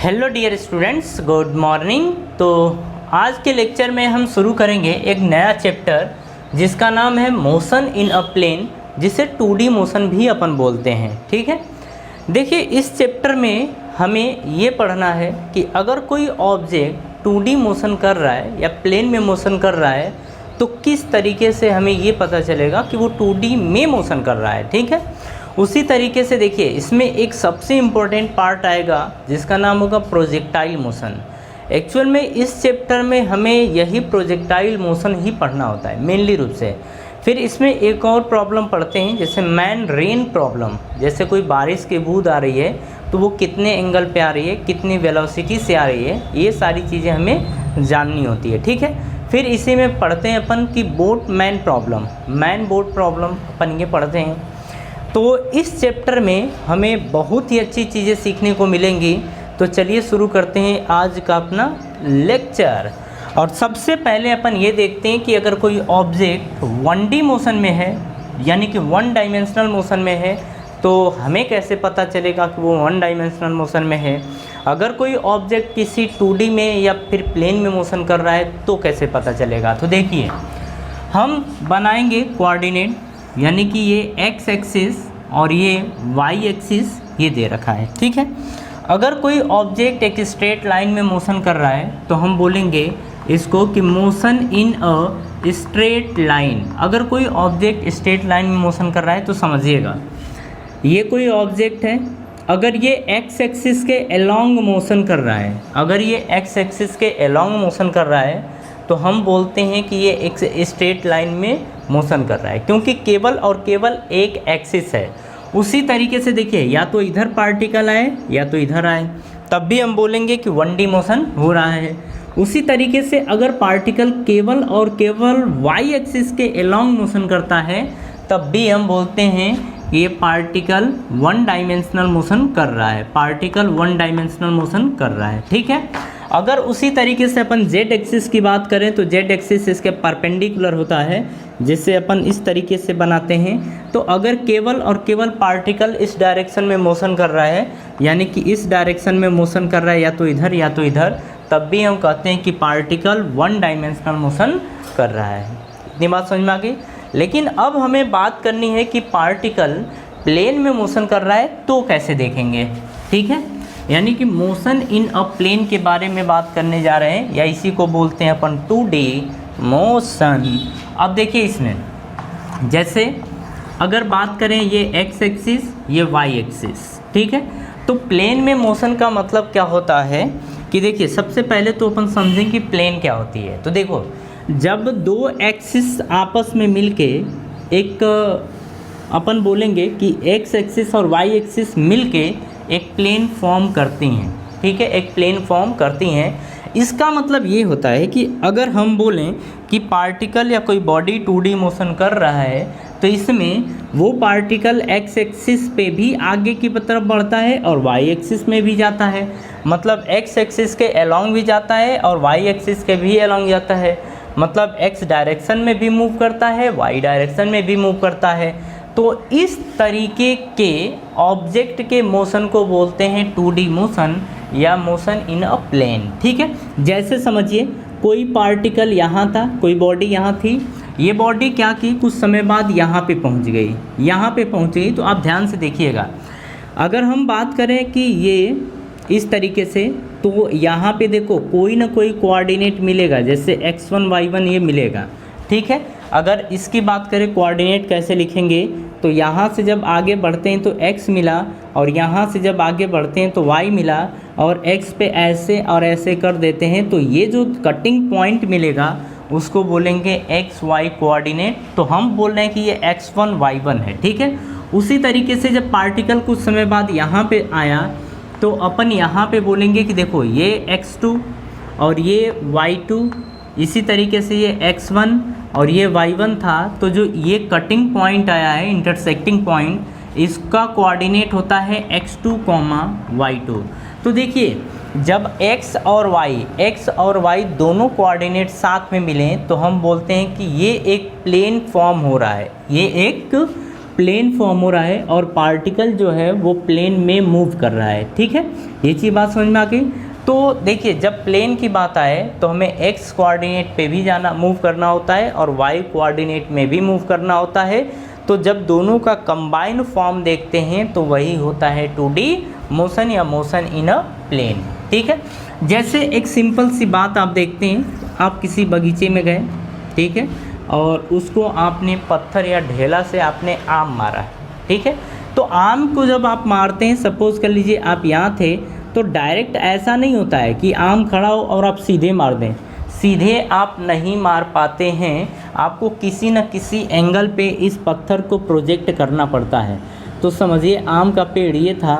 Hello dear students, good morning. तो आज के लेक्चर में हम शुरू करेंगे एक नया चैप्टर जिसका नाम है मोशन इन अ प्लेन, जिसे 2D मोशन भी अपन बोलते हैं। ठीक है, देखिए इस चैप्टर में हमें ये पढ़ना है कि अगर कोई ऑब्जेक्ट 2D मोशन कर रहा है या प्लेन में मोशन कर रहा है तो किस तरीके से हमें ये पता चलेगा कि वो 2D में मोशन कर रहा है। ठीक है, उसी तरीके से देखिए इसमें एक सबसे इम्पोर्टेंट पार्ट आएगा जिसका नाम होगा प्रोजेक्टाइल मोशन। एक्चुअल में इस चैप्टर में हमें यही प्रोजेक्टाइल मोशन ही पढ़ना होता है मेनली रूप से। फिर इसमें एक और प्रॉब्लम पढ़ते हैं जैसे मैन रेन प्रॉब्लम, जैसे कोई बारिश की बूंद आ रही है तो वो कितने एंगल पे आ रही है, कितनी वेलोसिटी से आ रही है, ये सारी चीज़ें हमें जाननी होती है। ठीक है, फिर इसी में पढ़ते हैं अपन कि boat man problem, man boat problem अपन ये पढ़ते हैं। तो इस चैप्टर में हमें बहुत ही अच्छी चीज़ें सीखने को मिलेंगी। तो चलिए शुरू करते हैं आज का अपना लेक्चर। और सबसे पहले अपन ये देखते हैं कि अगर कोई ऑब्जेक्ट 1D मोशन में है यानी कि 1 डायमेंशनल मोशन में है तो हमें कैसे पता चलेगा कि वो 1 डायमेंशनल मोशन में है। अगर कोई ऑब्जेक्ट किसी 2D में या फिर प्लेन में मोशन कर रहा है तो कैसे पता चलेगा। तो देखिए हम बनाएंगे कोऑर्डिनेट, यानी कि ये x एक्सिस और ये y एक्सिस ये दे रखा है। ठीक है, अगर कोई ऑब्जेक्ट एक स्ट्रेट लाइन में मोशन कर रहा है तो हम बोलेंगे इसको कि motion in a straight line. अगर कोई ऑब्जेक्ट स्ट्रेट लाइन में मोशन कर रहा है तो समझिएगा ये कोई ऑब्जेक्ट है, अगर ये x एक्सिस के अलोंग मोशन कर रहा है, अगर ये x एक्सिस के अलोंग मोशन कर रहा है तो हम बोलते हैं कि ये एक स्ट्रेट लाइन में मोशन कर रहा है, क्योंकि केवल और केवल एक एक्सिस है। उसी तरीके से देखिए या तो इधर पार्टिकल आए या तो इधर आए, तब भी हम बोलेंगे कि 1D मोशन हो रहा है। उसी तरीके से अगर पार्टिकल केवल और केवल y एक्सिस के अलोंग मोशन करता है तब भी हम बोलते हैं ये पार्टिकल 1 डायमेंशनल मोशन कर रहा है, पार्टिकल 1 डायमेंशनल मोशन कर रहा है। ठीक है, अगर उसी तरीके से अपन z एक्सिस की बात करें तो z एक्सिस इसके परपेंडिकुलर होता है, जिससे अपन इस तरीके से बनाते हैं। तो अगर केवल और केवल पार्टिकल इस डायरेक्शन में मोशन कर रहा है, यानी कि इस डायरेक्शन में मोशन कर रहा है या तो इधर या तो इधर, तब भी हम कहते हैं कि पार्टिकल 1 डायमेंशनल मोशन कर रहा है। इतनी बात समझ में आ गई। लेकिन अब हमें बात करनी है कि पार्टिकल प्लेन में मोशन कर रहा है तो कैसे देखेंगे। ठीक है, यानी कि मोशन इन अ प्लेन के बारे में बात करने जा रहे हैं, या इसी को बोलते हैं अपन 2D मोशन। अब देखिए इसमें जैसे अगर बात करें ये x एक्सिस ये y एक्सिस, ठीक है, तो प्लेन में मोशन का मतलब क्या होता है कि देखिए सबसे पहले तो अपन समझें कि प्लेन क्या होती है। तो देखो जब दो एक्सिस आपस में मिलके एक अपन बोलेंगे कि x एक्सिस और y एक्सिस मिलके एक प्लेन फॉर्म करती हैं। ठीक है, एक प्लेन फॉर्म करती हैं। इसका मतलब ये होता है कि अगर हम बोलें कि पार्टिकल या कोई बॉडी 2D मोशन कर रहा है तो इसमें वो पार्टिकल x एक्सिस पे भी आगे की तरफ बढ़ता है और y एक्सिस में भी जाता है, मतलब x एक्सिस के अलोंग भी जाता है और y एक्सिस के भी अलोंग जाता है, मतलब x डायरेक्शन में भी मूव करता है, y डायरेक्शन में भी मूव करता है। तो इस तरीके के ऑब्जेक्ट के मोशन को बोलते हैं 2D मोशन या मोशन इन अ प्लेन। ठीक है, जैसे समझिए कोई पार्टिकल यहाँ था, कोई बॉडी यहाँ थी, ये बॉडी क्या की कुछ समय बाद यहाँ पे पहुँच गई, यहाँ पे पहुँच गई। तो आप ध्यान से देखिएगा, अगर हम बात करें कि ये इस तरीके से, तो यहाँ पे देखो कोई ना कोई कोऑर्डिनेट मिलेगा, जैसे x1 y1 ये मिलेगा। ठीक है, अगर इसकी बात करें कोऑर्डिनेट कैसे लिखेंगे तो यहाँ से जब आगे बढ़ते हैं तो x मिला और यहाँ से जब आगे बढ़ते हैं तो y मिला और x पे ऐसे और ऐसे कर देते हैं, तो ये जो कटिंग पॉइंट मिलेगा उसको बोलेंगे x y कोऑर्डिनेट। तो हम बोल रहे हैं कि ये x1 y1 है। ठीक है, उसी तरीके से जब पार्टिकल कुछ समय बाद यहाँ पे आया तो अपन यहाँ पे बोलेंगे कि देखो ये x2 और ये y2, इसी तरीके से ये x1 और ये y1 था। तो जो ये कटिंग पॉइंट आया है, इंटरसेक्टिंग पॉइंट, इसका कोऑर्डिनेट होता है x2, y2। तो देखिए जब x और y दोनों कोऑर्डिनेट साथ में मिलें तो हम बोलते हैं कि ये एक प्लेन फॉर्म हो रहा है, ये एक प्लेन फॉर्म हो रहा है और पार्टिकल जो है वो प्लेन में मूव कर रहा है। ठीक है, ये चीज़ बात समझ में आ गई। तो देखिए, जब प्लेन की बात आए तो हमें एक्स कोऑर्डिनेट पे भी मूव करना होता है और वाई कोऑर्डिनेट में भी मूव करना होता है। तो जब दोनों का कंबाइंड फॉर्म देखते हैं तो वही होता है 2D मोशन या मोशन इन अ प्लेन। ठीक है, जैसे एक सिंपल सी बात आप देखते हैं, आप किसी बगीचे में गए, ठीक है, और उसको आपने पत्थर या ढेला से आपने आम मारा। ठीक है, तो आम को जब आप मारते हैं, सपोज कर लीजिए आप यहाँ थे, तो डायरेक्ट ऐसा नहीं होता है कि आम खड़ा हो और आप सीधे मार दें। सीधे आप नहीं मार पाते हैं, आपको किसी न किसी एंगल पे इस पत्थर को प्रोजेक्ट करना पड़ता है। तो समझिए आम का पेड़ ये था,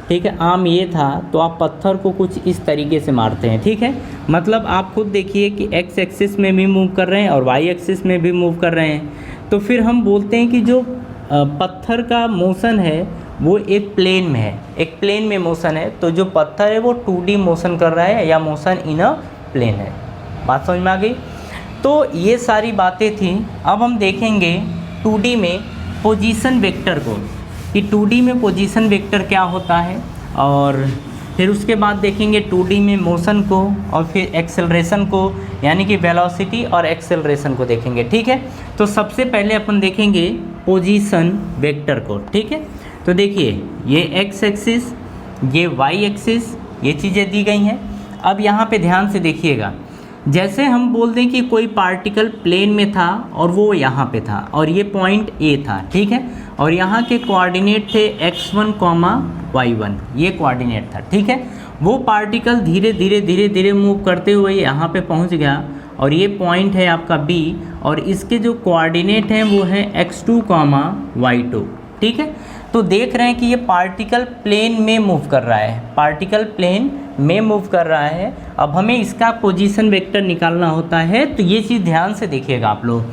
ठीक है, आम ये था, तो आप पत्थर को कुछ इस तरीके से मारते हैं। ठीक है, मतलब आप खुद देखिए कि एक्स एक्सिस में भी मूव कर रहे हैं और वाई एक्सिस में भी मूव कर रहे हैं। तो फिर हम बोलते हैं कि जो पत्थर का मोशन है वो एक प्लेन में है, एक प्लेन में मोशन है। तो जो पत्थर है वो 2D मोशन कर रहा है या मोशन इन अ प्लेन है। बात समझ में आ गई। तो ये सारी बातें थी। अब हम देखेंगे 2D में पोजीशन वेक्टर को, कि 2D में पोजीशन वेक्टर क्या होता है, और फिर उसके बाद देखेंगे 2D में मोशन को, और फिर एक्सेलरेशन को, यानी कि वेलोसिटी और एक्सेलरेशन को देखेंगे। ठीक है, तो सबसे पहले अपन देखेंगे पोजीशन वेक्टर को। ठीक है, तो देखिए ये एक्स एक्सिस, ये वाई एक्सिस, ये चीज़ें दी गई हैं। अब यहाँ पे ध्यान से देखिएगा, जैसे हम बोल दें कि कोई पार्टिकल प्लेन में था और वो यहाँ पे था और ये पॉइंट ए था। ठीक है, और यहाँ के कोऑर्डिनेट थे x1, y1, ये कोऑर्डिनेट था। ठीक है, वो पार्टिकल धीरे धीरे धीरे धीरे मूव करते हुए यहाँ पे पहुँच गया और ये पॉइंट है आपका B, और इसके जो कोऑर्डिनेट हैं वो है x2, y2। ठीक है, तो देख रहे हैं कि ये पार्टिकल प्लेन में मूव कर रहा है, पार्टिकल प्लेन में मूव कर रहा है। अब हमें इसका पोजीशन वेक्टर निकालना होता है। तो ये चीज़ ध्यान से देखिएगा आप लोग।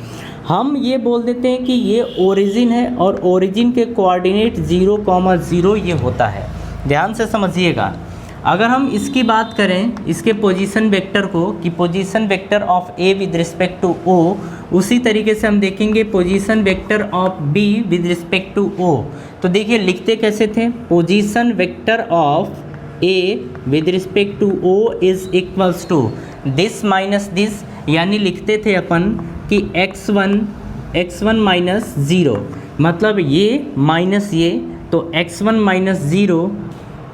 हम ये बोल देते हैं कि ये ओरिजिन है और ओरिजिन के कोऑर्डिनेट 0, 0 ये होता है। ध्यान से समझिएगा। अगर हम इसकी बात करें, इसके पोजीशन वेक्टर को, कि position vector of A with respect to O, उसी तरीके से हम देखेंगे position vector of B with respect to O. तो देखिए लिखते कैसे थे, position vector of A with respect to O is equals to this minus this, यानी लिखते थे अपन कि x1 माइनस 0, मतलब ये माइनस ये, तो x1 माइनस 0,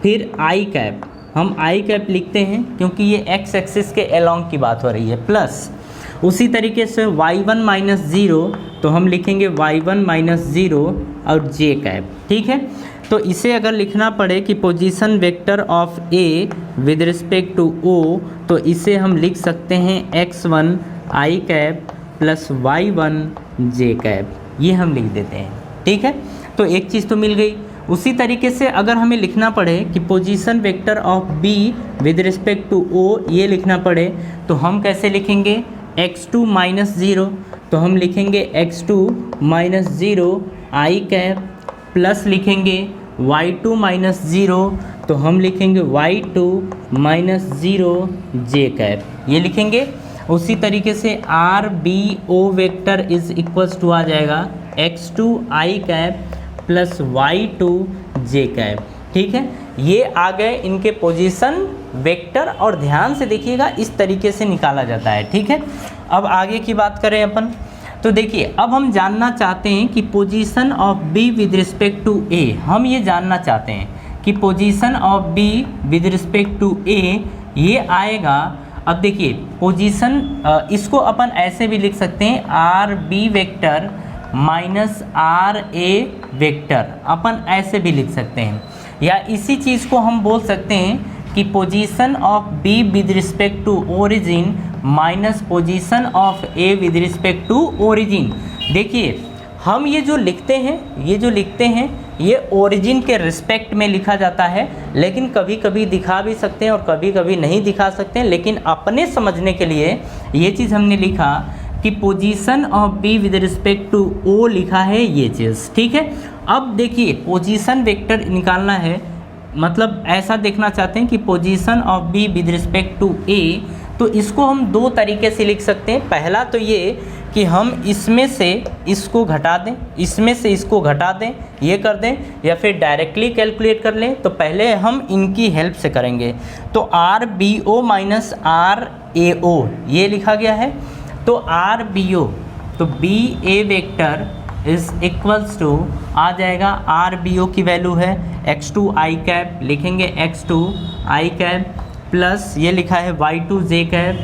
फिर आई कैप, हम आई कैप लिखते हैं क्योंकि ये एक्स एक्सिस के अलोंग की बात हो रही है, प्लस उसी तरीके से y1 माइनस 0, तो हम लिखेंगे y1 माइनस 0 और जे कैप। ठीक है, तो इसे अगर लिखना पड़े कि position vector of A with respect to O, तो इसे हम लिख सकते हैं x1 I cap plus y1 J cap, ये हम लिख देते हैं। ठीक है, तो एक चीज़ तो मिल गई। उसी तरीके से अगर हमें लिखना पड़े कि position vector of B with respect to O, ये लिखना पड़े, तो हम कैसे लिखेंगे, x2 माइनस 0, तो हम लिखेंगे x2 माइनस 0 आई कैप, प्लस लिखेंगे y2 माइनस 0, तो हम लिखेंगे y2 माइनस 0 जे कैप, ये लिखेंगे। उसी तरीके से R B O vector is equals to आ जाएगा x2 I cap plus y2 J cap. ठीक है, ये आ गए इनके पोजीशन वेक्टर, और ध्यान से देखिएगा इस तरीके से निकाला जाता है। ठीक है, अब आगे की बात करें अपन, तो देखिए अब हम जानना चाहते हैं कि position of B with respect to A, हम ये जानना चाहते हैं कि position of B with respect to A ये आएगा। अब देखिए पोजीशन, इसको अपन ऐसे भी लिख सकते हैं R B vector minus R A vector, अपन ऐसे भी लिख सकते हैं, या इसी चीज़ को हम बोल सकते हैं कि position of B with respect to origin minus position of A with respect to origin. देखिए हम ये जो लिखते हैं ये ओरिजिन के रिस्पेक्ट में लिखा जाता है, लेकिन कभी कभी दिखा भी सकते हैं और कभी कभी नहीं दिखा सकते हैं, लेकिन अपने समझने के लिए ये चीज़ हमने लिखा कि position of B with respect to O लिखा है ये चीज़। ठीक है, अब देखिए पोजीशन वेक्टर निकालना है, मतलब ऐसा देखना चाहते हैं कि position of B with respect to A, तो इसको हम दो तरीके से लिख सकते हैं। पहला तो ये कि हम इसमें से इसको घटा दें, इसमें से इसको घटा दें, ये कर दें, या फिर डायरेक्टली कैलकुलेट कर लें। तो पहले हम इनकी हेल्प से करेंगे। तो R B O minus R A O ये लिखा गया है। तो आर बी ओ, तो B A vector is equals to आ जाएगा, आर बी ओ की वैल्यू है एक्स टू आई कैप, लिखेंगे X two I cap plus ये लिखा है Y two J cap,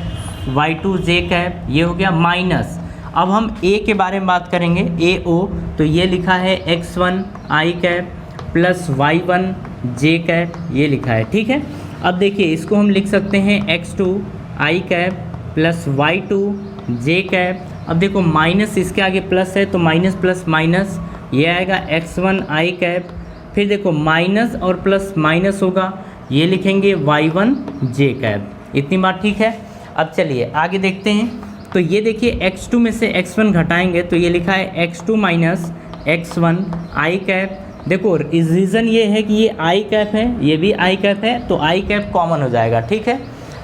Y two J cap, ये हो गया माइनस। अब हम ए के बारे में बात करेंगे, ए ओ, तो ये लिखा है एक्स वन आई कैप प्लस वाई वन जे कैप, ये लिखा है। ठीक है, अब देखिए इसको हम लिख सकते हैं X two I cap plus Y two J cap. अब देखो माइनस इसके आगे प्लस है तो माइनस प्लस माइनस ये आएगा एक्स वन आई कैप, फिर देखो माइनस और प्लस माइनस होगा, ये लिखेंगे वाई वन जे कैप। इतनी बात ठीक है। अब चलिए आगे देखते हैं। तो ये देखिए x2 में से x1 घटाएंगे तो ये लिखा है x2 minus x1 I cap. देखो रीज़न ये है कि ये आई कैप है, ये भी आई कैप है, तो आई कैप कॉमन हो जाएगा। ठीक है,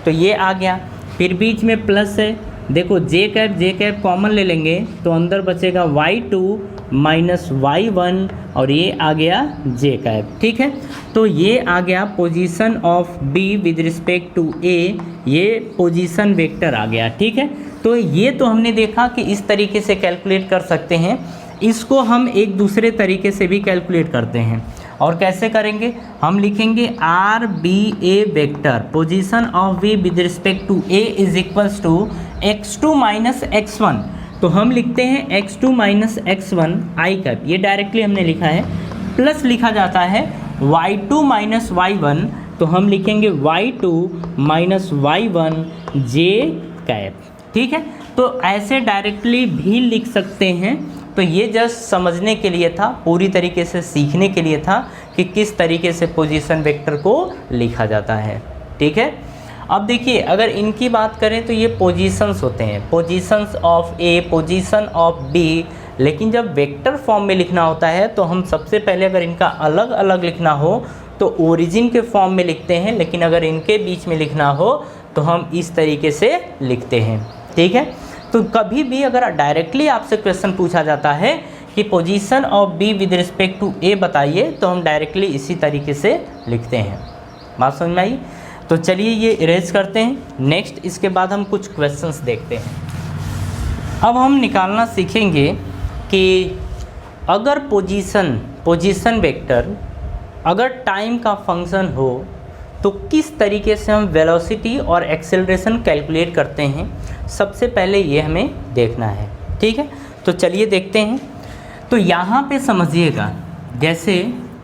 तो ये आ गया, फिर बीच में प्लस है, देखो जे कैप कॉमन ले लेंगे तो अंदर बचेगा y2 माइनस y1 और ये आ गया जे कैप। ठीक है, तो ये आ गया position of b with respect to a, ये पोजीशन वेक्टर आ गया। ठीक है, तो ये तो हमने देखा कि इस तरीके से कैलकुलेट कर सकते हैं। इसको हम एक दूसरे तरीके से भी कैलकुलेट करते हैं, और कैसे करेंगे, हम लिखेंगे R B A vector position of v with respect to a is equals to x2 minus x1। तो हम लिखते हैं x2 minus x1 I cap, ये डायरेक्टली हमने लिखा है, प्लस लिखा जाता है y2 माइनस y1, तो हम लिखेंगे y2 minus y1 J cap. ठीक है, तो ऐसे डायरेक्टली भी लिख सकते हैं। तो ये जस्ट समझने के लिए था, पूरी तरीके से सीखने के लिए था कि किस तरीके से पोजीशन वेक्टर को लिखा जाता है। ठीक है, अब देखिए अगर इनकी बात करें तो ये पोजीशंस होते हैं, positions of A, position of B, लेकिन जब वेक्टर फॉर्म में लिखना होता है तो हम सबसे पहले अगर इनका अलग अलग लिखना हो तो ओरिजिन के फॉर्म में लिखते हैं, लेकिन अगर इनके बीच में लिखना हो तो हम इस तरीके से लिखते हैं। ठीक है, तो कभी भी अगर डायरेक्टली आपसे क्वेश्चन पूछा जाता है कि position of B with respect to A बताइए, तो हम डायरेक्टली इसी तरीके से लिखते हैं। बात समझ में आई? तो चलिए ये इरेज करते हैं। नेक्स्ट इसके बाद हम कुछ क्वेश्चंस देखते हैं। अब हम निकालना सीखेंगे कि अगर पोजीशन वेक्टर अगर टाइम का फंक्शन हो तो किस तरीके से हम वेलोसिटी और एक्सेलरेशन कैलकुलेट करते हैं। सबसे पहले ये हमें देखना है। ठीक है, तो चलिए देखते हैं। तो यहाँ पे समझिएगा, जैसे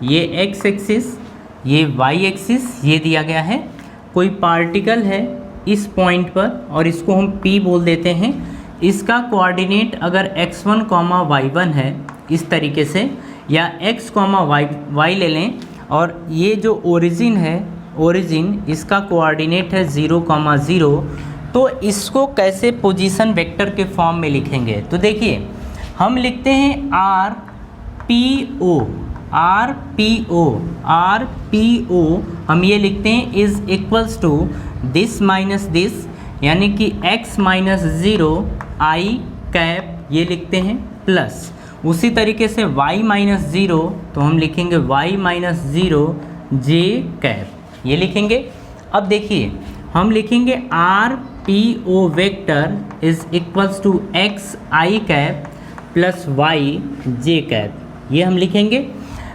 ये एक्स एक्सिस, ये वाई एक्सिस, ये दिया गया है, कोई पार्टिकल है इस पॉइंट पर और इसको हम P बोल देते हैं। इसका कोऑर्डिनेट अगर x1, y1 है इस तरीके से, या x, y ले लें, और ये जो ओरिजिन है, ओरिजिन इसका कोऑर्डिनेट है 0, 0, तो इसको कैसे पोजीशन वेक्टर के फॉर्म में लिखेंगे। तो देखिए हम लिखते हैं आर पी ओ, हम ये लिखते हैं is equals to this minus this, यानी कि x माइनस 0 आई कैप, ये लिखते हैं, प्लस उसी तरीके से y माइनस 0, तो हम लिखेंगे y माइनस 0 जे कैप, ये लिखेंगे। अब देखिए हम लिखेंगे R P O vector is equals to x I cap plus y J cap, ये हम लिखेंगे।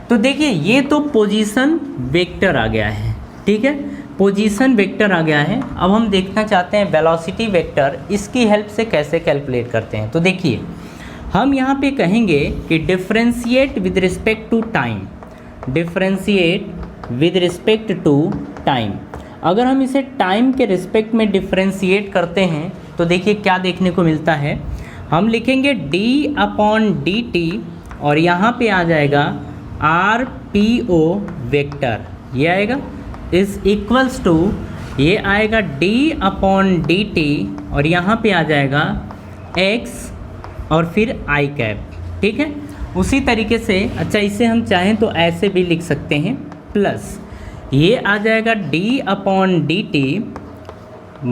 तो देखिए ये तो पोजीशन वेक्टर आ गया है। ठीक है, पोजीशन वेक्टर आ गया है। अब हम देखना चाहते हैं वेलोसिटी वेक्टर, इसकी हेल्प से कैसे कैलकुलेट करते हैं। तो देखिए हम यहाँ पे कहेंगे कि differentiate with respect to time, differentiate with respect to time. अगर हम इसे टाइम के रिस्पेक्ट में डिफरेंशिएट करते हैं तो देखिए क्या देखने को मिलता है। हम लिखेंगे d/dt और यहाँ पे आ जाएगा आर पी ओ वेक्टर, ये आएगा इज इक्वल्स टू, ये आएगा d/dt और यहाँ पे आ जाएगा x और फिर आई कैप। ठीक है, उसी तरीके से, अच्छा इसे हम चाहें तो ऐसे भी लिख सकते हैं, प्लस ये आ जाएगा d/dt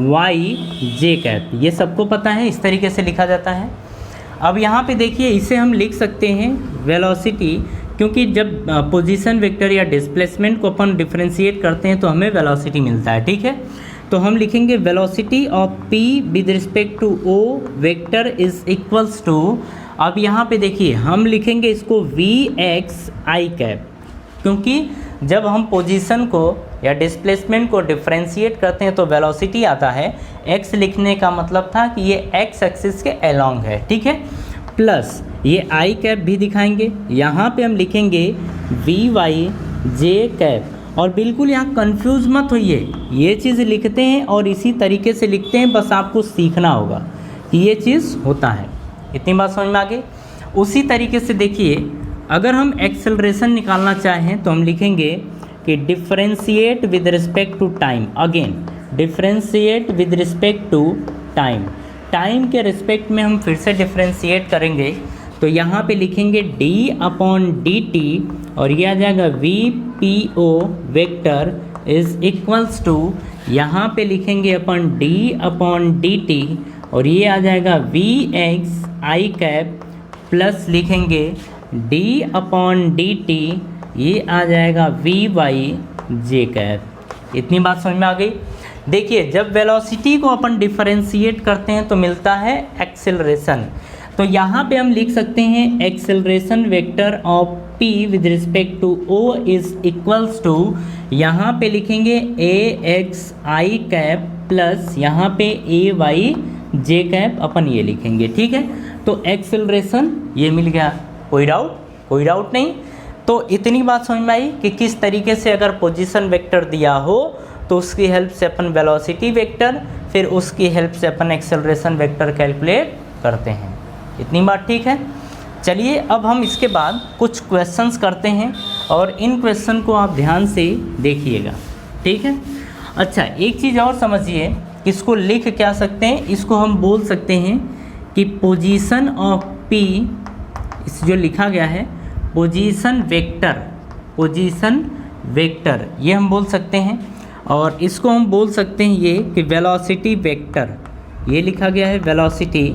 y जे कैप, ये सबको पता है इस तरीके से लिखा जाता है। अब यहाँ पे देखिए इसे हम लिख सकते हैं वेलोसिटी, क्योंकि जब पोजीशन वेक्टर या डिस्प्लेसमेंट को अपन डिफरेंशिएट करते हैं तो हमें वेलोसिटी मिलता है, ठीक है। तो हम लिखेंगे velocity of p with respect to o vector is equals to, अब यहाँ पे देखिए हम लिखेंगे इसको vx i कैप, क्योंकि जब हम पोजीशन को या डिस्प्लेसमेंट को डिफरेंशिएट करते हैं तो वेलोसिटी आता है, x लिखने का मतलब था कि ये x एक्सिस के अलोंग है, ठीक है। प्लस ये i कैप भी दिखाएंगे, यहाँ पे हम लिखेंगे vy j कैप, और बिल्कुल यहाँ कंफ्यूज मत होइए, ये चीज़ लिखते हैं और इसी तरीके से लिखते हैं, बस आपको सीखना होगा कि ये चीज़ होता है। इतनी बात समझ में आ गई। उसी तरीके से देखिए अगर हम एक्सेलरेशन निकालना चाहें तो हम लिखेंगे कि differentiate with respect to time, again differentiate with respect to time, time के रिस्पेक्ट में हम फिर से डिफरेंशिएट करेंगे तो यहाँ पे लिखेंगे d/dt और ये आ जाएगा vpo vector is equals to, यहाँ पे लिखेंगे अपन d/dt और ये आ जाएगा vx i कैप प्लस लिखेंगे d/dt, ये आ जाएगा vy j कैप। इतनी बात समझ में आ गई। देखिए जब वेलोसिटी को अपन डिफरेंशिएट करते हैं तो मिलता है एक्सेलरेशन, तो यहाँ पे हम लिख सकते हैं acceleration vector of p with respect to o is equals to, यहाँ पे लिखेंगे ax i कैप प्लस यहाँ पे ay j कैप अपन ये लिखेंगे, ठीक है। तो एक्सेलरेशन ये मिल गया, कोई डाउट नहीं। तो इतनी बात समझ में आई कि किस तरीके से अगर पोजीशन वेक्टर दिया हो तो उसकी हेल्प से अपन वेलोसिटी वेक्टर, फिर उसकी हेल्प से अपन एक्सेलरेशन वेक्टर कैलकुलेट करते हैं। इतनी बात ठीक है। चलिए अब हम इसके बाद कुछ क्वेश्चंस करते हैं और इन क्वेश्चन को आप ध्यान से देखिएगा, ठीक है। अच्छा एक चीज़ और समझिए, इसको लिख क्या सकते हैं, इसको हम बोल सकते हैं कि पोजीशन ऑफ p, इस जो लिखा गया है पोजीशन वेक्टर ये हम बोल सकते हैं, और इसको हम बोल सकते हैं ये कि वेलोसिटी वेक्टर, ये लिखा गया है वेलोसिटी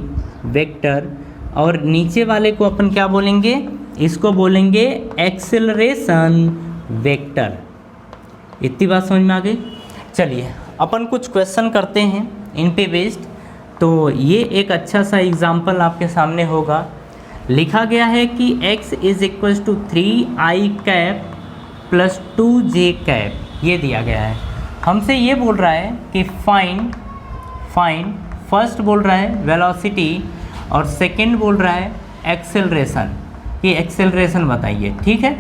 वेक्टर, और नीचे वाले को अपन क्या बोलेंगे, इसको बोलेंगे एक्सेलरेशन वेक्टर। इतनी बात समझ में आ गई। चलिए अपन कुछ क्वेश्चन करते हैं इन पे बेस्ड। तो ये एक अच्छा सा एग्जाम्पल आपके सामने होगा। लिखा गया है कि x is equal to 3i cap plus 2j cap, ये दिया गया है। हमसे ये बोल रहा है कि फाइंड फर्स्ट बोल रहा है वेलोसिटी और सेकंड बोल रहा है एक्सेलरेशन, ये एक्सेलरेशन बताइए, ठीक है।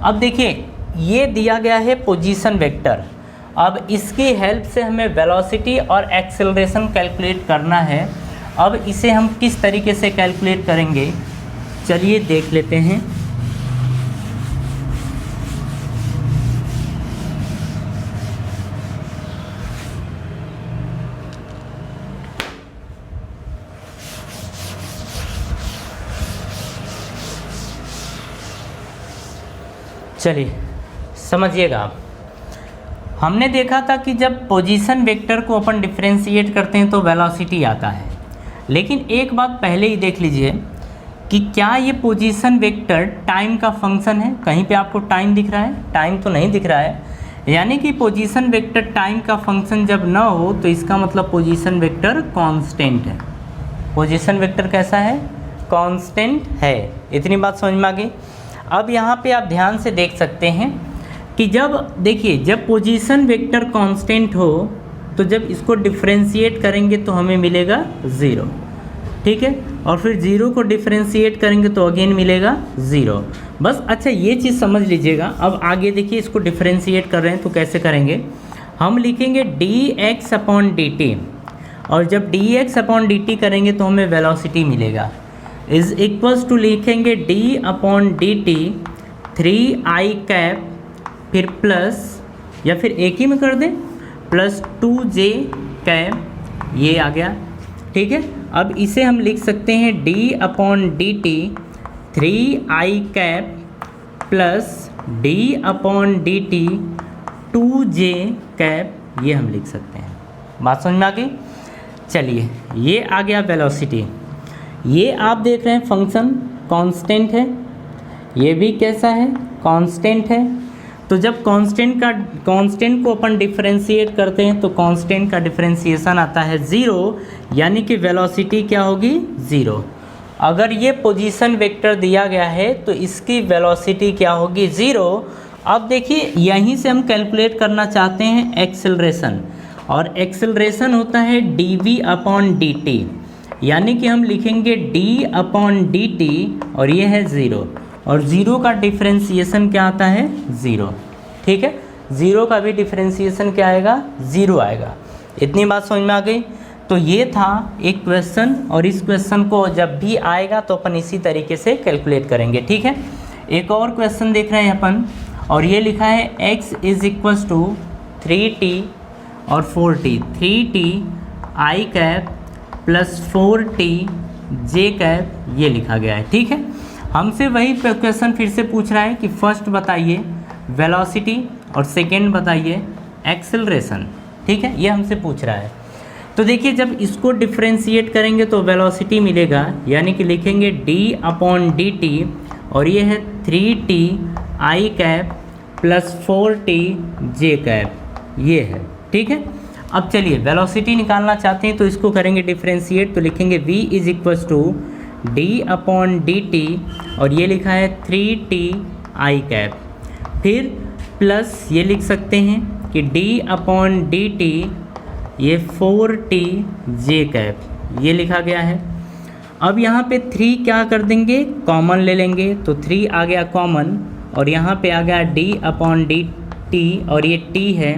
अब देखिए ये दिया गया है पोजीशन वेक्टर, अब इसकी हेल्प से हमें वेलोसिटी और एक्सेलरेशन कैलकुलेट करना है। अब इसे हम किस तरीके से कैलकुलेट करेंगे, चलिए देख लेते हैं। चलिए समझिएगा आप, हमने देखा था कि जब पोजीशन वेक्टर को अपन डिफरेंशिएट करते हैं तो वेलोसिटी आता है, लेकिन एक बात पहले ही देख लीजिए कि क्या ये पोजीशन वेक्टर टाइम का फंक्शन है। कहीं पे आपको टाइम दिख रहा है? टाइम तो नहीं दिख रहा है, यानी कि पोजीशन वेक्टर टाइम का फंक्शन जब ना हो तो इसका मतलब पोजीशन वेक्टर कांस्टेंट है। पोजीशन वेक्टर कैसा है? कांस्टेंट है। इतनी बात समझ में आ गई। अब यहाँ पे आप ध्यान से देख सकते हैं कि जब देखिए जब पोजीशन वेक्टर कांस्टेंट हो तो जब इसको डिफरेंशिएट करेंगे तो हमें मिलेगा 0, ठीक है, और फिर 0 को डिफरेंशिएट करेंगे तो अगेन मिलेगा 0। बस अच्छा ये चीज़ समझ लीजिएगा। अब आगे देखिए इसको डिफरेंशिएट कर रहे हैं तो कैसे करेंगे, हम लिखेंगे dx/dt, और जब dx/dt करेंगे तो हमें वेलोसिटी मिलेगा, इज इक्वल्स टू लिखेंगे d/dt 3i कैप, फिर प्लस या फिर एक ही में कर दें प्लस 2j कैप, ये आ गया, ठीक है। अब इसे हम लिख सकते हैं d/dt 3i cap plus d/dt 2j cap, ये हम लिख सकते हैं। बात समझ में आ गई। चलिए ये आ गया वेलोसिटी। ये आप देख रहे हैं फंक्शन कांस्टेंट है, ये भी कैसा है, कांस्टेंट है। तो जब कांस्टेंट को अपन डिफरेंशिएट करते हैं तो कांस्टेंट का डिफरेंशिएशन आता है 0, यानी कि वेलोसिटी क्या होगी, 0। अगर ये पोजीशन वेक्टर दिया गया है तो इसकी वेलोसिटी क्या होगी, 0। अब देखिए यहीं से हम कैलकुलेट करना चाहते हैं एक्सेलरेशन, और एक्सेलरेशन होता है dv/dt, यानी कि हम लिखेंगे d/dt और ये है 0, और 0 का डिफरेंशिएशन क्या आता है, 0। ठीक है, 0 का भी डिफरेंशिएशन क्या आएगा, 0 आएगा। इतनी बात समझ में आ गई। तो ये था एक क्वेश्चन, और इस क्वेश्चन को जब भी आएगा तो अपन इसी तरीके से कैलकुलेट करेंगे। ठीक है, एक और क्वेश्चन देख रहे हैं अपन, और ये लिखा है x = 3t और 4t, 3t i cap plus 4t j cap, ये लिखा गया है। ठीक है, हमसे वही क्वेश्चन फिर से पूछ रहा है कि फर्स्ट बताइए वेलोसिटी और सेकंड बताइए एक्सेलरेशन। ठीक है, ये हमसे पूछ रहा है। तो देखिए जब इसको डिफरेंशिएट करेंगे तो वेलोसिटी मिलेगा, यानी कि लिखेंगे d/dt और ये है 3t i cap plus 4t j cap, ये है। ठीक है, अब चलिए वेलोसिटी निकालना चाहते हैं तो इसको करेंगे डिफरेंशिएट, तो लिखेंगे v = d/dt और ये लिखा है 3t i कैप, फिर प्लस ये लिख सकते हैं कि d/dt ये 4t j कैप, ये लिखा गया है। अब यहाँ पे 3 क्या कर देंगे, कॉमन ले लेंगे, तो 3 आ गया कॉमन, और यहाँ पे आ गया d/dt और ये t है,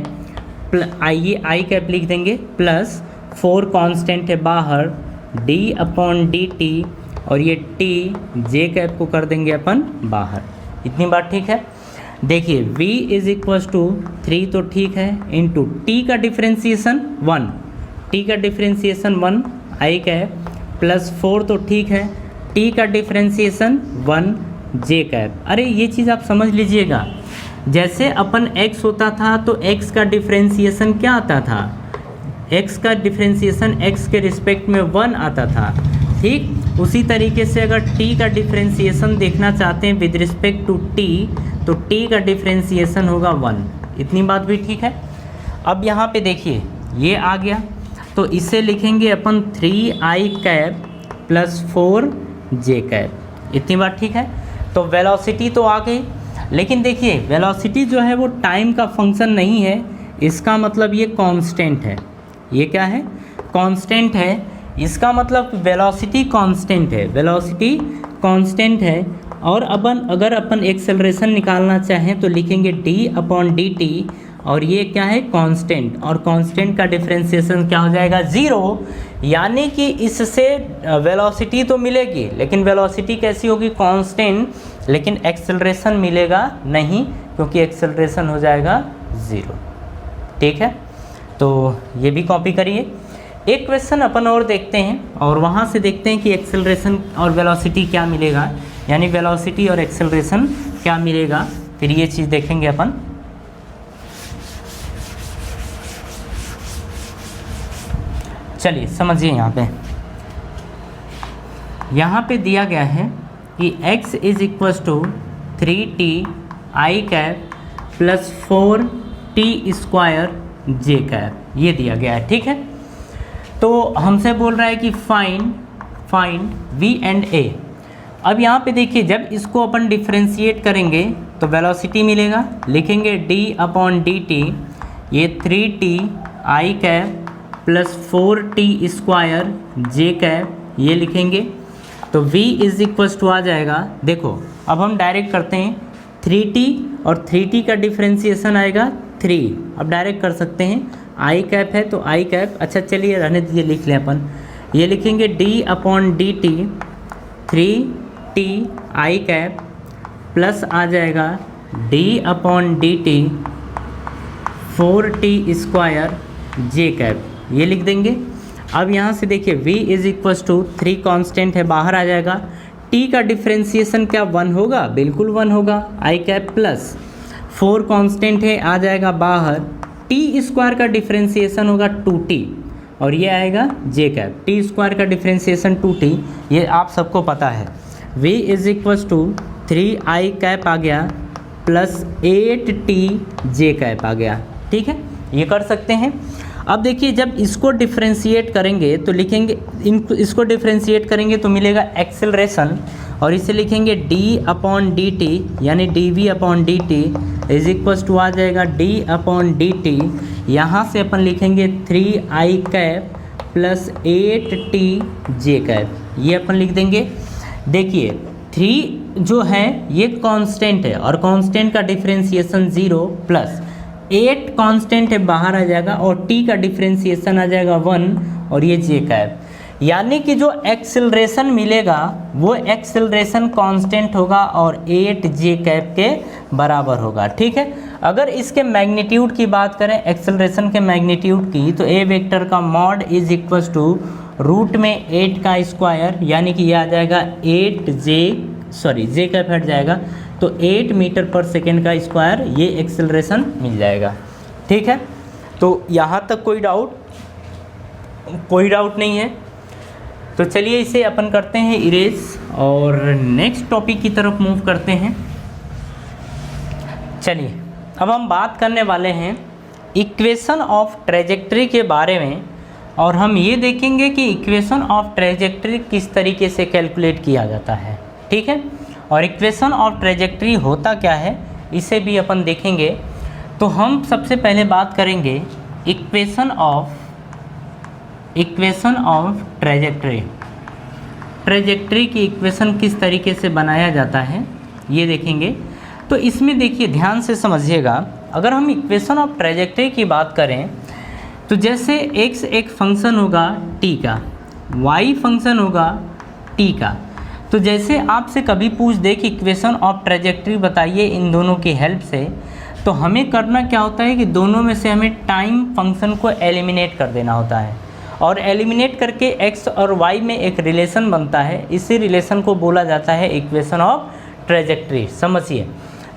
ये i कैप लिख देंगे, प्लस 4 कांस्टेंट है बाहर, d/dt और ये t j कैप को कर देंगे अपन बाहर। इतनी बात ठीक है। देखिए v = 3 तो ठीक है, इंटू t का डिफरेंशिएशन 1, t का डिफरेंशिएशन 1 i कैप प्लस 4 तो ठीक है, t का डिफरेंशिएशन 1 j कैप। अरे ये चीज़ आप समझ लीजिएगा, जैसे अपन x होता था तो x का डिफरेंशिएशन क्या आता था, x का डिफरेंशिएशन x के रिस्पेक्ट में 1 आता था। ठीक उसी तरीके से अगर t का डिफरेंशिएशन देखना चाहते हैं विद रिस्पेक्ट टू t, तो t का डिफरेंशिएशन होगा 1। इतनी बात भी ठीक है। अब यहाँ पे देखिए ये आ गया, तो इसे लिखेंगे अपन 3i cap plus 4j cap. इतनी बात ठीक है। तो वेलोसिटी तो आ गई, लेकिन देखिए वेलोसिटी जो है वो टाइम का फंक्शन नहीं है, इसका मतलब ये कांस्टेंट है। ये क्या है, कांस्टेंट है, इसका मतलब वेलोसिटी कांस्टेंट है, वेलोसिटी कांस्टेंट है। और अगर अपन एक्सेलरेशन निकालना चाहें तो लिखेंगे d/dt और ये क्या है, कांस्टेंट, और कांस्टेंट का डिफरेंशिएशन क्या हो जाएगा, 0। यानी कि इससे वेलोसिटी तो मिलेगी, लेकिन वेलोसिटी कैसी होगी, कांस्टेंट, लेकिन एक्सेलरेशन मिलेगा नहीं, क्योंकि एक्सेलरेशन हो जाएगा 0। ठीक है, तो ये भी कॉपी करिए। एक क्वेश्चन अपन और देखते हैं, और वहाँ से देखते हैं कि एक्सेलरेशन और वेलोसिटी क्या मिलेगा, यानी वेलोसिटी और एक्सेलरेशन क्या मिलेगा, फिर ये चीज़ देखेंगे अपन। चलिए समझिए, यहाँ पे दिया गया है कि x = 3t i cap plus 4t square j cap, ये दिया गया है। ठीक है, तो हमसे बोल रहा है कि फाइंड v एंड a। अब यहाँ पे देखिए जब इसको अपन डिफरेंशिएट करेंगे तो वेलोसिटी मिलेगा, लिखेंगे d/dt ये 3t i cap plus 4t square j cap, ये लिखेंगे। तो v = आ जाएगा, देखो अब हम डायरेक्ट करते हैं, 3t और 3t का डिफरेंशिएशन आएगा 3, अब डायरेक्ट कर सकते हैं, i कैप है तो i कैप, अच्छा चलिए रहने दीजिए, लिख लें अपन, ये लिखेंगे d/dt 3t i cap plus आ जाएगा d/dt 4t square j cap, ये लिख देंगे। अब यहाँ से देखिए v = 3 कांस्टेंट है, बाहर आ जाएगा, t का डिफरेंशिएशन क्या 1 होगा, बिल्कुल 1 होगा, i कैप प्लस 4 कांस्टेंट है, आ जाएगा बाहर, t स्क्वायर का डिफरेंशिएशन होगा 2t, और ये आएगा जे कैप। टी स्क्वायर का डिफ्रेंसिएशन 2t, ये आप सबको पता है। v is equals to 3i cap आ गया प्लस 8t जे कैप आ गया। ठीक है, ये कर सकते हैं। अब देखिए जब इसको डिफ्रेंशिएट करेंगे तो लिखेंगे, इसको डिफ्रेंशिएट करेंगे तो मिलेगा एक्सेलरेशन, और इसे लिखेंगे d/dt यानी dv/dt इज इक्वल्स टू आ जाएगा d/dt। यहाँ से अपन लिखेंगे 3i कैप प्लस 8t जे कैप, ये अपन लिख देंगे। देखिए 3 जो है ये कांस्टेंट है और कांस्टेंट का डिफरेंशिएशन 0 प्लस 8 कांस्टेंट है बाहर आ जाएगा और t का डिफरेंशिएशन आ जाएगा 1 और ये जे कैप, यानी कि जो एक्सेलरेशन मिलेगा वो एक्सेलरेशन कांस्टेंट होगा और 8 जे कैप के बराबर होगा। ठीक है, अगर इसके मैग्नीट्यूड की बात करें, एक्सेलरेशन के मैग्नीट्यूड की, तो ए वेक्टर का mod is equals to root में 8 का स्क्वायर, यानी कि ये आ जाएगा 8 जे कैप हट जाएगा तो 8 मीटर पर सेकेंड का स्क्वायर, ये एक्सेलरेशन मिल जाएगा। ठीक है, तो यहाँ तक कोई डाउट नहीं है। तो चलिए इसे अपन करते हैं इरेज और नेक्स्ट टॉपिक की तरफ मूव करते हैं। चलिए अब हम बात करने वाले हैं इक्वेशन ऑफ ट्रेजेक्टरी के बारे में, और हम ये देखेंगे कि इक्वेशन ऑफ ट्रेजेक्टरी किस तरीके से कैलकुलेट किया जाता है। ठीक है, और इक्वेशन ऑफ ट्रेजेक्टरी होता क्या है इसे भी अपन देखेंगे। तो हम सबसे पहले बात करेंगे इक्वेशन ऑफ ट्रेजेक्टरी की इक्वेशन किस तरीके से बनाया जाता है ये देखेंगे। तो इसमें देखिए ध्यान से समझिएगा, अगर हम इक्वेशन ऑफ ट्रेजेक्टरी की बात करें तो जैसे x एक फंक्शन होगा t का, y फंक्शन होगा t का, तो जैसे आपसे कभी पूछ दे कि इक्वेशन ऑफ ट्रेजेक्टरी बताइए इन दोनों की हेल्प से, तो हमें करना क्या होता है कि दोनों में से हमें टाइम फंक्शन को एलिमिनेट कर देना होता है, और एलिमिनेट करके x और y में एक रिलेशन बनता है। इसी रिलेशन को बोला जाता है इक्वेशन ऑफ ट्रेजेक्टरी। समझिए,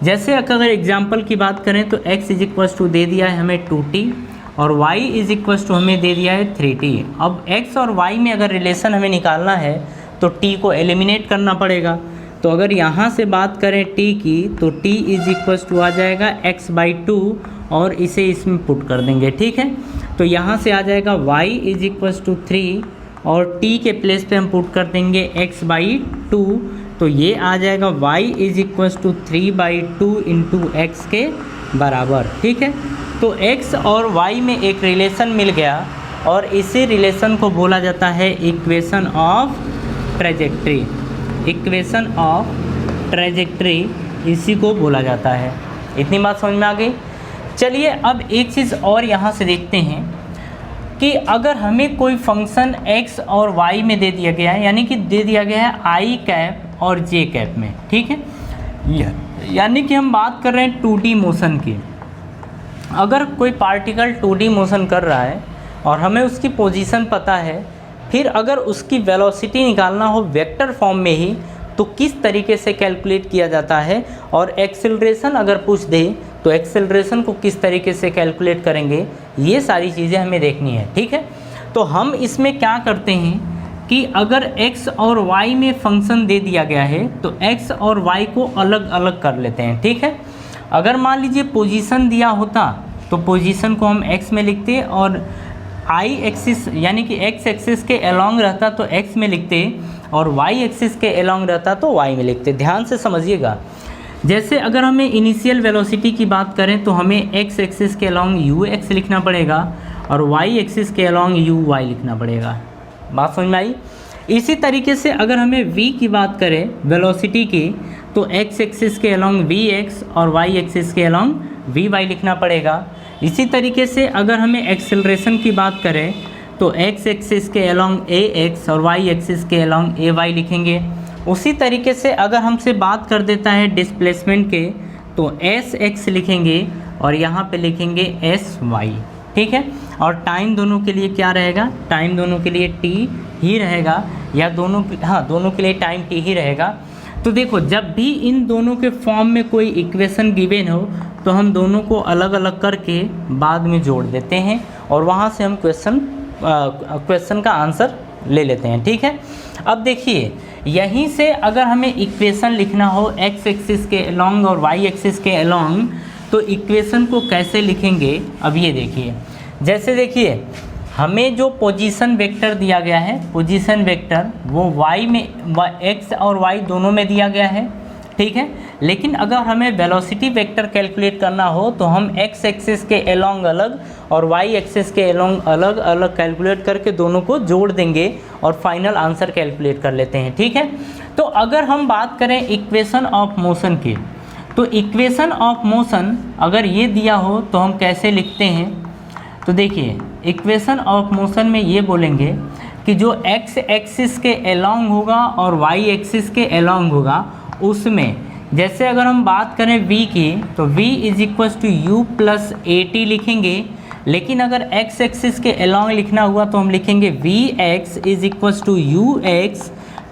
जैसे अगर एग्जांपल की बात करें तो x इज इक्वल्स टू दे दिया है हमें 2t और y इज इक्वल्स टू हमें दे दिया है 3t। अब x और y में अगर रिलेशन हमें निकालना है तो t को एलिमिनेट करना पड़ेगा। तो अगर यहाँ से बात करें t की तो t इज इक्वल्स टू आ जाएगा x/2 और इसे इसमें पुट कर देंगे। ठीक है, तो यहाँ से आ जाएगा y इज इक्वल्स टू 3 और t के प्लेस पे हम पुट कर देंगे x/2, तो ये आ जाएगा y is equals to 3/2 into x के बराबर। ठीक है, तो x और y में एक रिलेशन मिल गया और इसी रिलेशन को बोला जाता है equation of trajectory. Equation of trajectory इसी को बोला जाता है। इतनी बात समझ में आ गई। चलिए अब एक चीज़ और यहाँ से देखते हैं कि अगर हमें कोई फंक्शन x और y में दे दिया गया है, यानी कि दे दिया गया है i कैप और j कैप में। ठीक है, यानी कि हम बात कर रहे हैं 2D मोशन की। अगर कोई पार्टिकल 2D मोशन कर रहा है और हमें उसकी पोजीशन पता है, फिर अगर उसकी वेलोसिटी निकालना हो वेक्टर फॉर्म में ही, तो किस तरीके से कैलकुलेट किया जाता है, और एक्सेलरेशन अगर पूछ दे तो एक्सेलरेशन को किस तरीके से कैलकुलेट करेंगे, ये सारी चीज़ें हमें देखनी है। ठीक है, तो हम इसमें क्या करते हैं कि अगर x और y में फंक्शन दे दिया गया है तो x और y को अलग अलग कर लेते हैं। ठीक है, अगर मान लीजिए पोजीशन दिया होता तो पोजीशन को हम x में लिखते और y एक्सिस यानी कि x एक्सिस के अलोंग रहता तो x में लिखते और y एक्सिस के अलोंग रहता तो y में लिखते। ध्यान से समझिएगा, जैसे अगर हमें इनिशियल वेलोसिटी की बात करें तो हमें x एक्सिस के अलोंग ux लिखना पड़ेगा और y एक्सिस के अलोंग uy लिखना पड़ेगा। बात समझ में आई। इसी तरीके से अगर हमें v की बात करें वेलोसिटी की, तो x एक्सिस के अलोंग vx और y एक्सिस के अलोंग vy लिखना पड़ेगा। इसी तरीके से अगर हमें एक्सेलरेशन की बात करें तो x एक्सिस के अलोंग ax और y एक्सिस के अलोंग ay लिखेंगे। उसी तरीके से अगर हमसे बात कर देता है डिस्प्लेसमेंट के, तो sx लिखेंगे और यहाँ पे लिखेंगे sy। ठीक है, और टाइम दोनों के लिए क्या रहेगा, टाइम दोनों के लिए t ही रहेगा, या दोनों के लिए टाइम t ही रहेगा। तो देखो, जब भी इन दोनों के फॉर्म में कोई इक्वेशन गिवन हो तो हम दोनों को अलग अलग करके बाद में जोड़ देते हैं और वहाँ से हम क्वेश्चन क्वेश्चन का आंसर ले लेते हैं। ठीक है, अब देखिए यहीं से अगर हमें इक्वेशन लिखना हो एक्स एक्सिस के अलोंग और वाई एक्सिस के अलोंग, तो इक्वेशन को कैसे लिखेंगे। अब ये देखिए, जैसे देखिए हमें जो पोजीशन वेक्टर दिया गया है, पोजीशन वेक्टर वो वाई में, एक्स और वाई दोनों में दिया गया है। ठीक है, लेकिन अगर हमें वेलोसिटी वेक्टर कैलकुलेट करना हो तो हम एक्स एक्सिस के अलोंग अलग और वाई एक्सिस के अलोंग अलग अलग कैलकुलेट करके दोनों को जोड़ देंगे और फाइनल आंसर कैलकुलेट कर लेते हैं। ठीक है, तो अगर हम बात करें इक्वेशन ऑफ मोशन की, तो इक्वेशन ऑफ मोशन अगर ये दिया हो तो हम कैसे लिखते हैं। तो देखिए इक्वेशन ऑफ मोशन में ये बोलेंगे कि जो एक्स एक्सिस के अलोंग होगा और वाई एक्सिस के अलोंग होगा, उसमें जैसे अगर हम बात करें v की, तो v is equal to u plus a t लिखेंगे। लेकिन अगर x एक्सिस के अलोंग लिखना हुआ तो हम लिखेंगे we x is equal to you x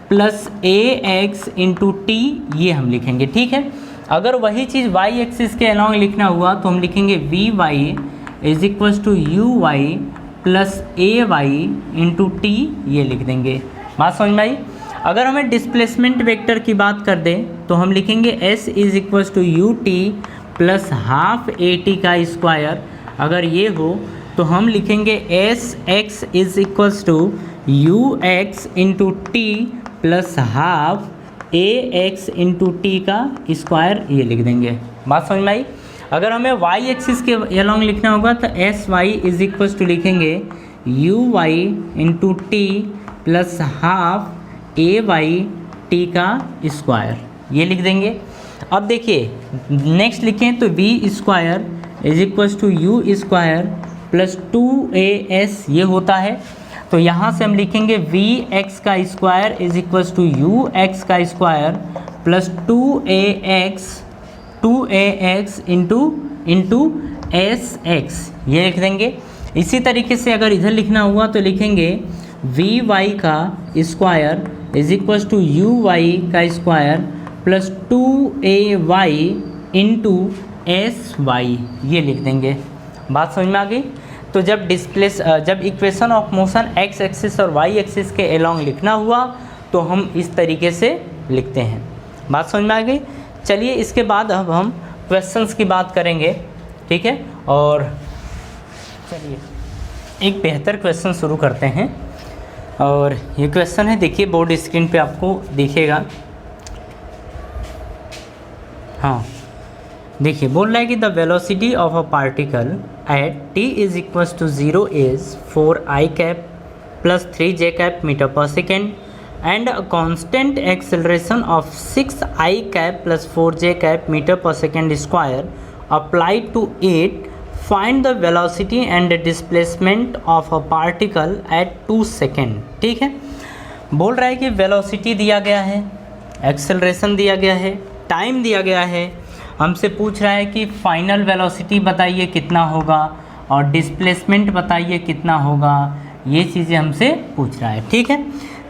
plus a x into T, ये हम लिखेंगे। ठीक है, अगर वही चीज़ y एक्सिस के अलोंग लिखना हुआ तो हम लिखेंगे we Y is equal to you Y plus A Y into T, ये लिख देंगे। बात समझ में आई। अगर हमें डिस्प्लेसमेंट वेक्टर की बात कर दें तो हम लिखेंगे s is equal to u t plus half a t का स्क्वायर। अगर ये हो तो हम लिखेंगे s x is equal to you x into T plus half a x into t का स्क्वायर, ये लिख देंगे। बात समझ में आई। अगर हमें y एक्सिस के अलोंग लिखना होगा तो S Y is equal to लिखेंगे you Y into T plus half A Y T का स्क्वायर, ये लिख देंगे। अब देखिए नेक्स्ट लिखें तो V square is equal to U square plus 2as, ये होता है। तो यहाँ से हम लिखेंगे वी एक्स का square is equal to you X का square plus 2ax into S X, ये लिख देंगे। इसी तरीके से अगर इधर लिखना हुआ तो लिखेंगे वी वाई का square is equal to you Y का square plus 2ay into S Y, ये लिख देंगे। बात समझ में आ गई। तो जब equation of motion x axis और वाई एक्सिस के अलोंग लिखना हुआ तो हम इस तरीके से लिखते हैं। बात समझ में आ गई। चलिए इसके बाद अब हम क्वेश्चंस की बात करेंगे। ठीक है, और चलिए एक बेहतर क्वेश्चन शुरू करते हैं। और ये क्वेश्चन है, देखिए बोर्ड स्क्रीन पे आपको दिखेगा। हाँ देखिए, बोल रहा है कि the velocity of a particle at t is equal to 0 is 4i cap plus 3j cap metre पर second and a constant acceleration of 6i cap plus 4j cap metre पर second square applied to it, find the velocity and displacement of a particle at 2 second. ठीक है, बोल रहा है कि velocity दिया गया है, एक्सेलरेशन दिया गया है, टाइम दिया गया है। हमसे पूछ रहा है कि फाइनल वेलोसिटी बताइए कितना होगा और डिस्प्लेसमेंट बताइए कितना होगा, ये चीज़ें हमसे पूछ रहा है। ठीक है,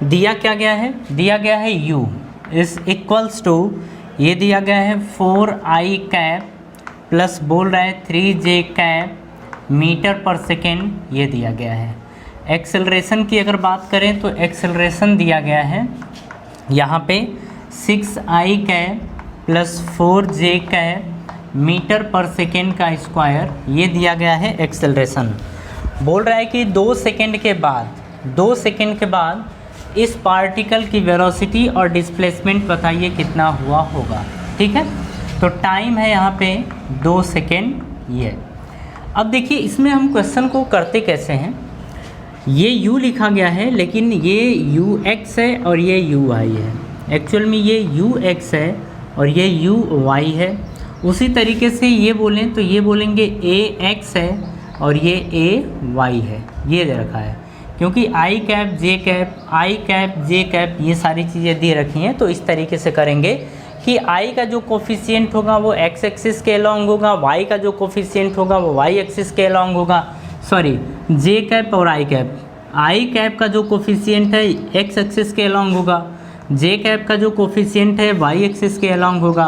दिया क्या गया है, दिया गया है u इज इक्वल्स टू, ये दिया गया है 4i कैप प्लस बोल रहा है 3j कैप मीटर पर सेकेंड, ये दिया गया है। एक्सेलरेशन की अगर बात करें तो एक्सेलरेशन दिया गया है यहाँ पे 6i cap plus 4j cap metre पर सेकेंड का स्क्वायर, ये दिया गया है एक्सेलरेशन। बोल रहा है कि 2 सेकेंड के बाद इस पार्टिकल की वेलोसिटी और डिस्प्लेसमेंट बताइए कितना हुआ होगा। ठीक है, तो टाइम है यहाँ पे 2 सेकेंड ये। अब देखिए इसमें हम क्वेश्चन को करते कैसे हैं, ये u लिखा गया है लेकिन ये ux है और ये uy है। एक्चुअल में ये ux है और ये uy है। उसी तरीके से ये बोलें तो ये बोलेंगे ax है और ये ay है, ये दे रखा है। क्योंकि i कैप जे कैप ये सारी चीज़ें दे रखी हैं, तो इस तरीके से करेंगे कि i का जो कोफिशिएंट होगा वो x एक्सिस के अलोंग होगा, y का जो कोफिशिएंट होगा वो y एक्सिस के अलोंग होगा। सॉरी, j कैप और i कैप का जो कोफिशिएंट है x एक्सिस के अलोंग होगा, j कैप का जो कोफिशिएंट है y एक्सिस के अलोंग होगा।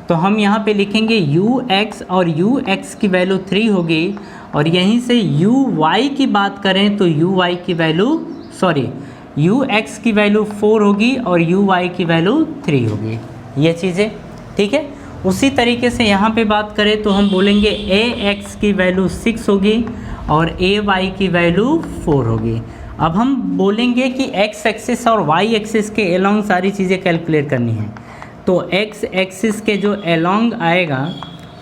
तो हम यहाँ पे लिखेंगे ux और ux की वैल्यू 3 होगी और यहीं से यू वाई की बात करें तो यू वाई की वैल्यू यू एक्स की वैल्यू 4 होगी और यू वाई की वैल्यू 3 होगी, ये चीज़ें ठीक है। उसी तरीके से यहाँ पे बात करें तो हम बोलेंगे ए एक्स की वैल्यू 6 होगी और ए वाई की वैल्यू 4 होगी। अब हम बोलेंगे कि एक्स एक्सिस और वाई एक्सिस के अलोंग सारी चीज़ें कैलकुलेट करनी है। तो एक्स एक्सिस के जो अलोंग आएगा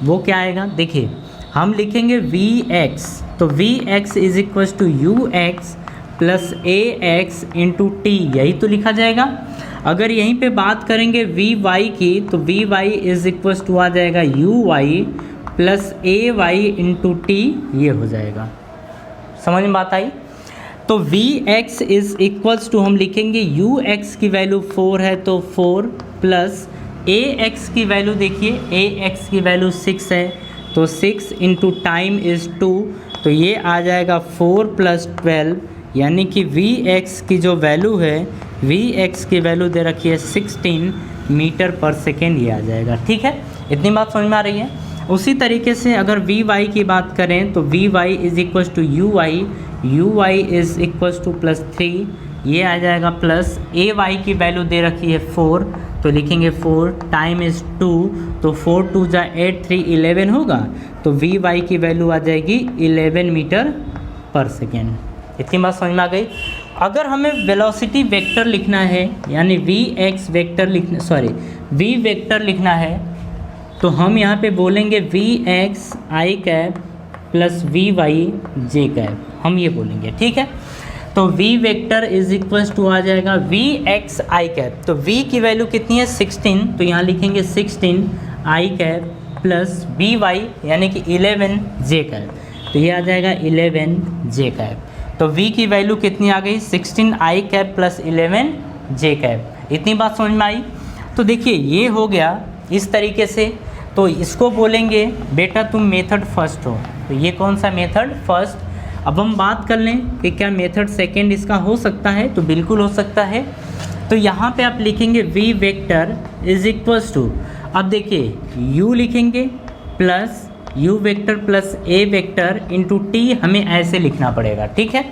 वो क्या आएगा, देखिए हम लिखेंगे वी एक्स, तो we x is equal to you x plus a x into t, यही तो लिखा जाएगा। अगर यहीं पे बात करेंगे वी वाई की तो we Y is equal to आ जाएगा यू वाई प्लस ए वाई इंटू टी, ये हो जाएगा। समझ में बात आई। तो we x is equals to हम लिखेंगे यू एक्स की वैल्यू 4 है तो 4 प्लस ए एक्स की वैल्यू, देखिए ए एक्स की वैल्यू 6 है तो 6 इंटू टाइम इज़ 2, तो ये आ जाएगा 4 प्लस 12, यानी कि वी एक्स की जो वैल्यू है, वी एक्स की वैल्यू दे रखी है 16 मीटर पर सेकेंड, ये आ जाएगा। ठीक है, इतनी बात समझ में आ रही है। उसी तरीके से अगर वी वाई की बात करें तो we Y is equal to you y is equal to plus 3, ये आ जाएगा प्लस ए वाई की वैल्यू दे रखी है 4, तो लिखेंगे 4 टाइम इज़ 2, तो 4 2 जा 8 3 11 होगा, तो वी वाई की वैल्यू आ जाएगी 11 मीटर पर सेकेंड। इतनी बात समझ में आ गई। अगर हमें वेलोसिटी वेक्टर लिखना है, यानी V X vector V vector लिखना है, तो हम यहाँ पे बोलेंगे वी एक्स आई कैप प्लस वी वाई जे कैप, हम ये बोलेंगे। ठीक है, तो v vector is equals to आ जाएगा वी एक्स आई कैप, तो v की वैल्यू कितनी है 16, तो यहाँ लिखेंगे 16 I cap plus B Y यानी कि 11 जे कैप, तो ये आ जाएगा 11 जे कैप। तो v की वैल्यू कितनी आ गई 16 I cap plus 11 J cap. इतनी बात समझ में आई। तो देखिए ये हो गया इस तरीके से, तो इसको बोलेंगे बेटा तुम मेथड फर्स्ट हो, तो ये कौन सा मेथड फर्स्ट। अब हम बात कर लें कि क्या मेथड सेकेंड इसका हो सकता है, तो बिल्कुल हो सकता है। तो यहाँ पे आप लिखेंगे v vector is equals to, अब देखिए u लिखेंगे plus u vector plus a vector into t, हमें ऐसे लिखना पड़ेगा। ठीक है,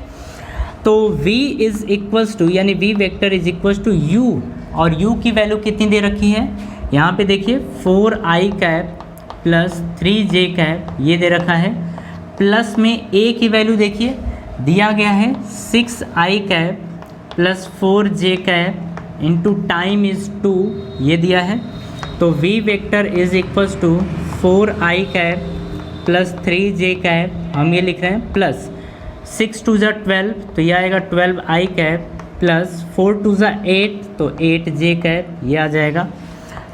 तो v इज इक्वल्स टू यानी v vector is equals to u, और u की वैल्यू कितनी दे रखी है, यहाँ पे देखिए 4 आई कैप प्लस 3 जे कैप, ये दे रखा है, प्लस में a की वैल्यू देखिए दिया गया है 6 I cap plus 4 J cap into time is 2, ये दिया है। तो v vector is equals to 4 I cap plus 3 J cap, हम ये लिख रहे हैं, प्लस 6 2 जा 12, तो ये आएगा 12 आई कैप प्लस 4 2 जा 8, तो 8 जे कैप, ये आ जाएगा।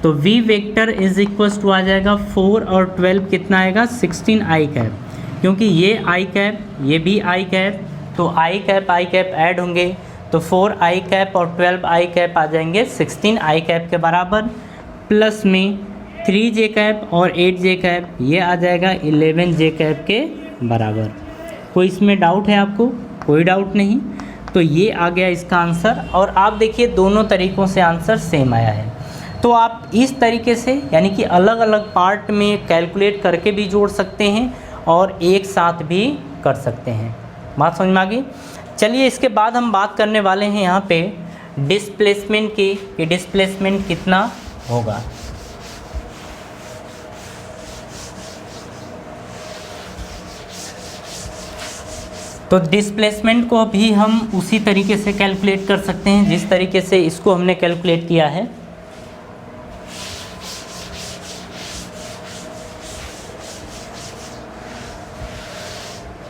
तो v vector is equals to आ जाएगा 4 और 12 कितना आएगा 16 आई कैप, क्योंकि ये आई कैप ये भी आई कैप, तो आई कैप ऐड होंगे, तो 4 आई कैप और 12 आई कैप आ जाएंगे 16 आई कैप के बराबर, प्लस में 3 जे कैप और 8 जे कैप, ये आ जाएगा 11 जे कैप के बराबर। कोई इसमें डाउट है आपको? कोई डाउट नहीं। तो ये आ गया इसका आंसर, और आप देखिए दोनों तरीक़ों से आंसर सेम आया है। तो आप इस तरीके से यानी कि अलग अलग पार्ट में कैलकुलेट करके भी जोड़ सकते हैं और एक साथ भी कर सकते हैं। बात समझ में आ गई। चलिए इसके बाद हम बात करने वाले हैं यहाँ पे डिस्प्लेसमेंट की, कि डिस्प्लेसमेंट कितना होगा। तो डिस्प्लेसमेंट को भी हम उसी तरीके से कैलकुलेट कर सकते हैं जिस तरीके से इसको हमने कैलकुलेट किया है।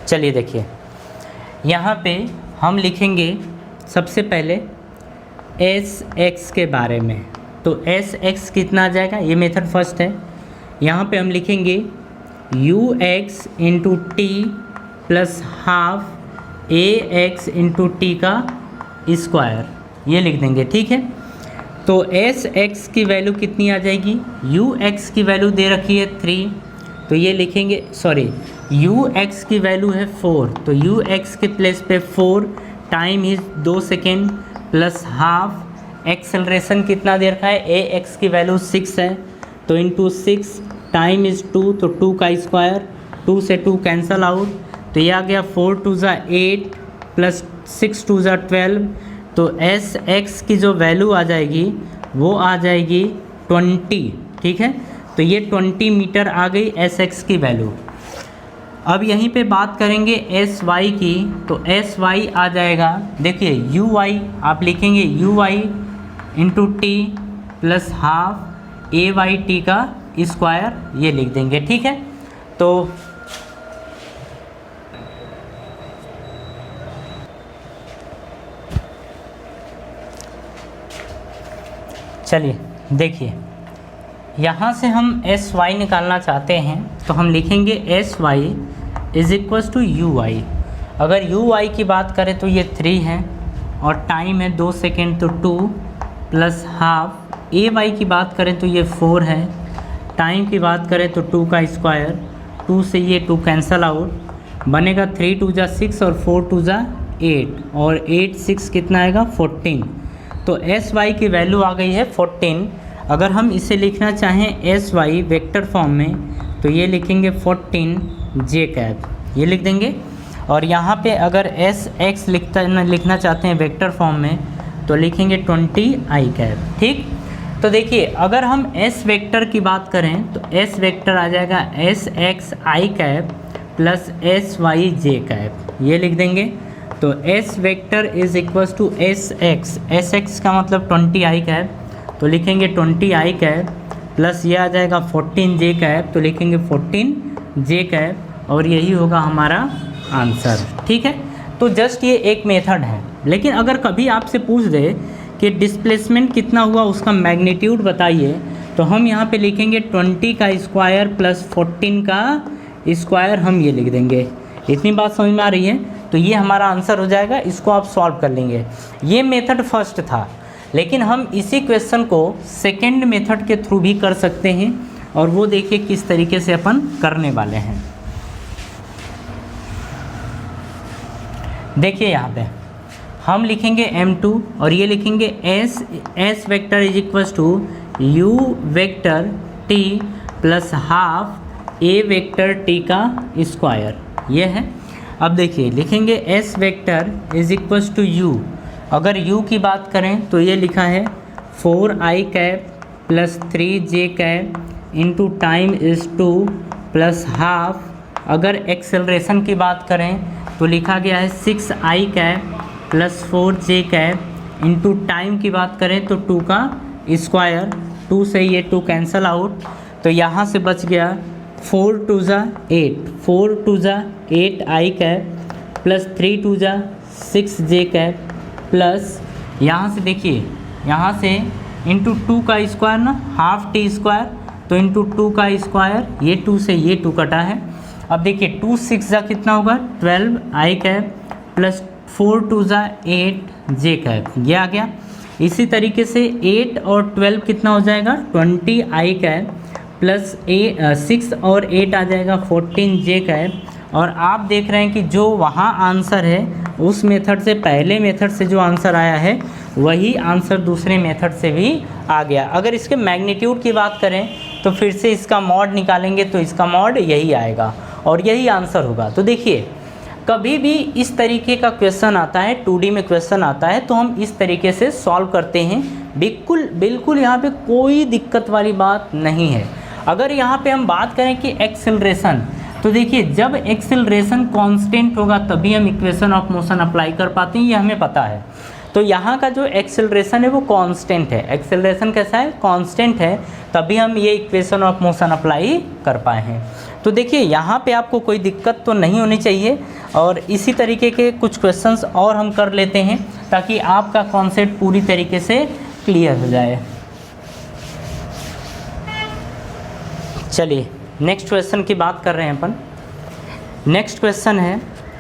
चलिए देखिए, यहाँ पे हम लिखेंगे सबसे पहले एस एक्स के बारे में। तो एस एक्स कितना आ जाएगा, ये मेथड फर्स्ट है। यहाँ पे हम लिखेंगे you x into T plus half a x into t का स्क्वायर, ये लिख देंगे। ठीक है, तो एस एक्स की वैल्यू कितनी आ जाएगी, यू एक्स की वैल्यू दे रखी है 3, तो ये लिखेंगे यू एक्स की वैल्यू है 4, तो यू एक्स के प्लेस पे 4 time is 2 second plus half, acceleration कितना दे रखा है, ए एक्स की वैल्यू 6 है, तो इंटू 6 टाइम इज़ 2, तो 2 का स्क्वायर 2 से 2 कैंसल आउट, तो ये आ गया 4 2 ज़ा 8 प्लस 6 2 ज़ा 12। तो एस एक्स की जो वैल्यू आ जाएगी वो आ जाएगी 20, ठीक है। तो ये 20 मीटर आ गई एस एक्स की वैल्यू। अब यहीं पे बात करेंगे एस वाई की, तो एस वाई आ जाएगा, देखिए यू वाई आप लिखेंगे you Y into T plus half A Y T का स्क्वायर, ये लिख देंगे, ठीक है। तो चलिए देखिए, यहाँ से हम एस वाई निकालना चाहते हैं तो हम लिखेंगे s Y is equals to you y. अगर यू वाई की बात करें तो ये 3 है और टाइम है 2 सेकेंड, तो 2 प्लस हाफ। ए वाई की बात करें तो ये 4 है, टाइम की बात करें तो 2 का स्क्वायर, 2 से ये 2 कैंसल आउट, बनेगा 3 2 ज़ा 6 और 4 2 ज़ा 8 और 8 6 कितना आएगा 14। तो एस वाई की वैल्यू आ गई है 14। अगर हम इसे लिखना चाहें एस वाई वेक्टर फॉर्म में तो ये लिखेंगे 14 जे कैप, ये लिख देंगे। और यहाँ पे अगर एस एक्स लिखना चाहते हैं वेक्टर फॉर्म में तो लिखेंगे 20 आई कैप, ठीक। तो देखिए अगर हम एस वेक्टर की बात करें तो एस वेक्टर आ जाएगा एस एक्स आई कैप प्लस एस वाई जे कैप, ये लिख देंगे। तो s vector is equals to s x का मतलब 20 आई कैप, तो लिखेंगे 20 आई कैप प्लस ये आ जाएगा 14 जे कैप, तो लिखेंगे 14 जे कैप और यही होगा हमारा आंसर, ठीक है। तो जस्ट ये एक मेथड है, लेकिन अगर कभी आपसे पूछ दे कि डिस्प्लेसमेंट कितना हुआ उसका मैग्नीट्यूड बताइए, तो हम यहाँ पे लिखेंगे 20 का स्क्वायर प्लस 14 का स्क्वायर, हम ये लिख देंगे। इतनी बात समझ में आ रही है? तो ये हमारा आंसर हो जाएगा, इसको आप सॉल्व कर लेंगे। ये मेथड फर्स्ट था, लेकिन हम इसी क्वेश्चन को सेकेंड मेथड के थ्रू भी कर सकते हैं और वो देखिए किस तरीके से अपन करने वाले हैं। देखिए यहाँ पे हम लिखेंगे m2 और ये लिखेंगे s vector is equals to u vector t plus half a vector t का स्क्वायर, ये है। अब देखिए लिखेंगे s vector is equals to u, अगर u की बात करें तो ये लिखा है 4i cap plus 3j cap into time is 2 plus half. अगर एक्सेलरेशन की बात करें तो लिखा गया है 6i cap plus 4j cap into time की बात करें तो 2 का स्क्वायर, 2 से ये 2 कैंसल आउट, तो यहाँ से बच गया 4 2 ज़ा 8, 4 2 ज़ा 8i कैप प्लस 3 2 ज़ा 6j कैप प्लस यहाँ से देखिए यहाँ से इंटू 2 का स्क्वायर ना, हाफ टी स्क्वायर, तो इंटू 2 का स्क्वायर, ये 2 से ये 2 कटा है। अब देखिए 2 6 ज़ा कितना होगा 12 आई कैप प्लस 4 2 ज़ा 8 जे कैप, ये आ गया। इसी तरीके से 8 और 12 कितना हो जाएगा 20 आई कैप प्लस 6 और 8 आ जाएगा 14 जे कैप। और आप देख रहे हैं कि जो वहाँ आंसर है उस मेथड से, पहले मेथड से जो आंसर आया है वही आंसर दूसरे मेथड से भी आ गया। अगर इसके मैग्नीट्यूड की बात करें तो फिर से इसका मॉड निकालेंगे तो इसका मॉड यही आएगा और यही आंसर होगा। तो देखिए कभी भी इस तरीके का क्वेश्चन आता है, 2D में क्वेश्चन आता है तो हम इस तरीके से सॉल्व करते हैं, बिल्कुल यहाँ पे कोई दिक्कत वाली बात नहीं है। अगर यहाँ पे हम बात करें कि एक्सेलरेशन, तो देखिए जब एक्सेलरेशन कांस्टेंट होगा तभी हम इक्वेशन ऑफ मोशन अप्लाई कर पाते हैं, ये हमें पता है। तो यहाँ का जो एक्सेलरेशन है वो कांस्टेंट है, एक्सेलरेशन कैसा है कांस्टेंट है, तभी हम ये इक्वेशन ऑफ मोशन अप्लाई कर पाए हैं। तो देखिए यहाँ पे आपको कोई दिक्कत तो नहीं होनी चाहिए और इसी तरीके के कुछ क्वेश्चंस और हम कर लेते हैं ताकि आपका कॉन्सेप्ट पूरी तरीके से क्लियर हो जाए। चलिए नेक्स्ट क्वेश्चन की बात कर रहे हैं अपन। नेक्स्ट क्वेश्चन है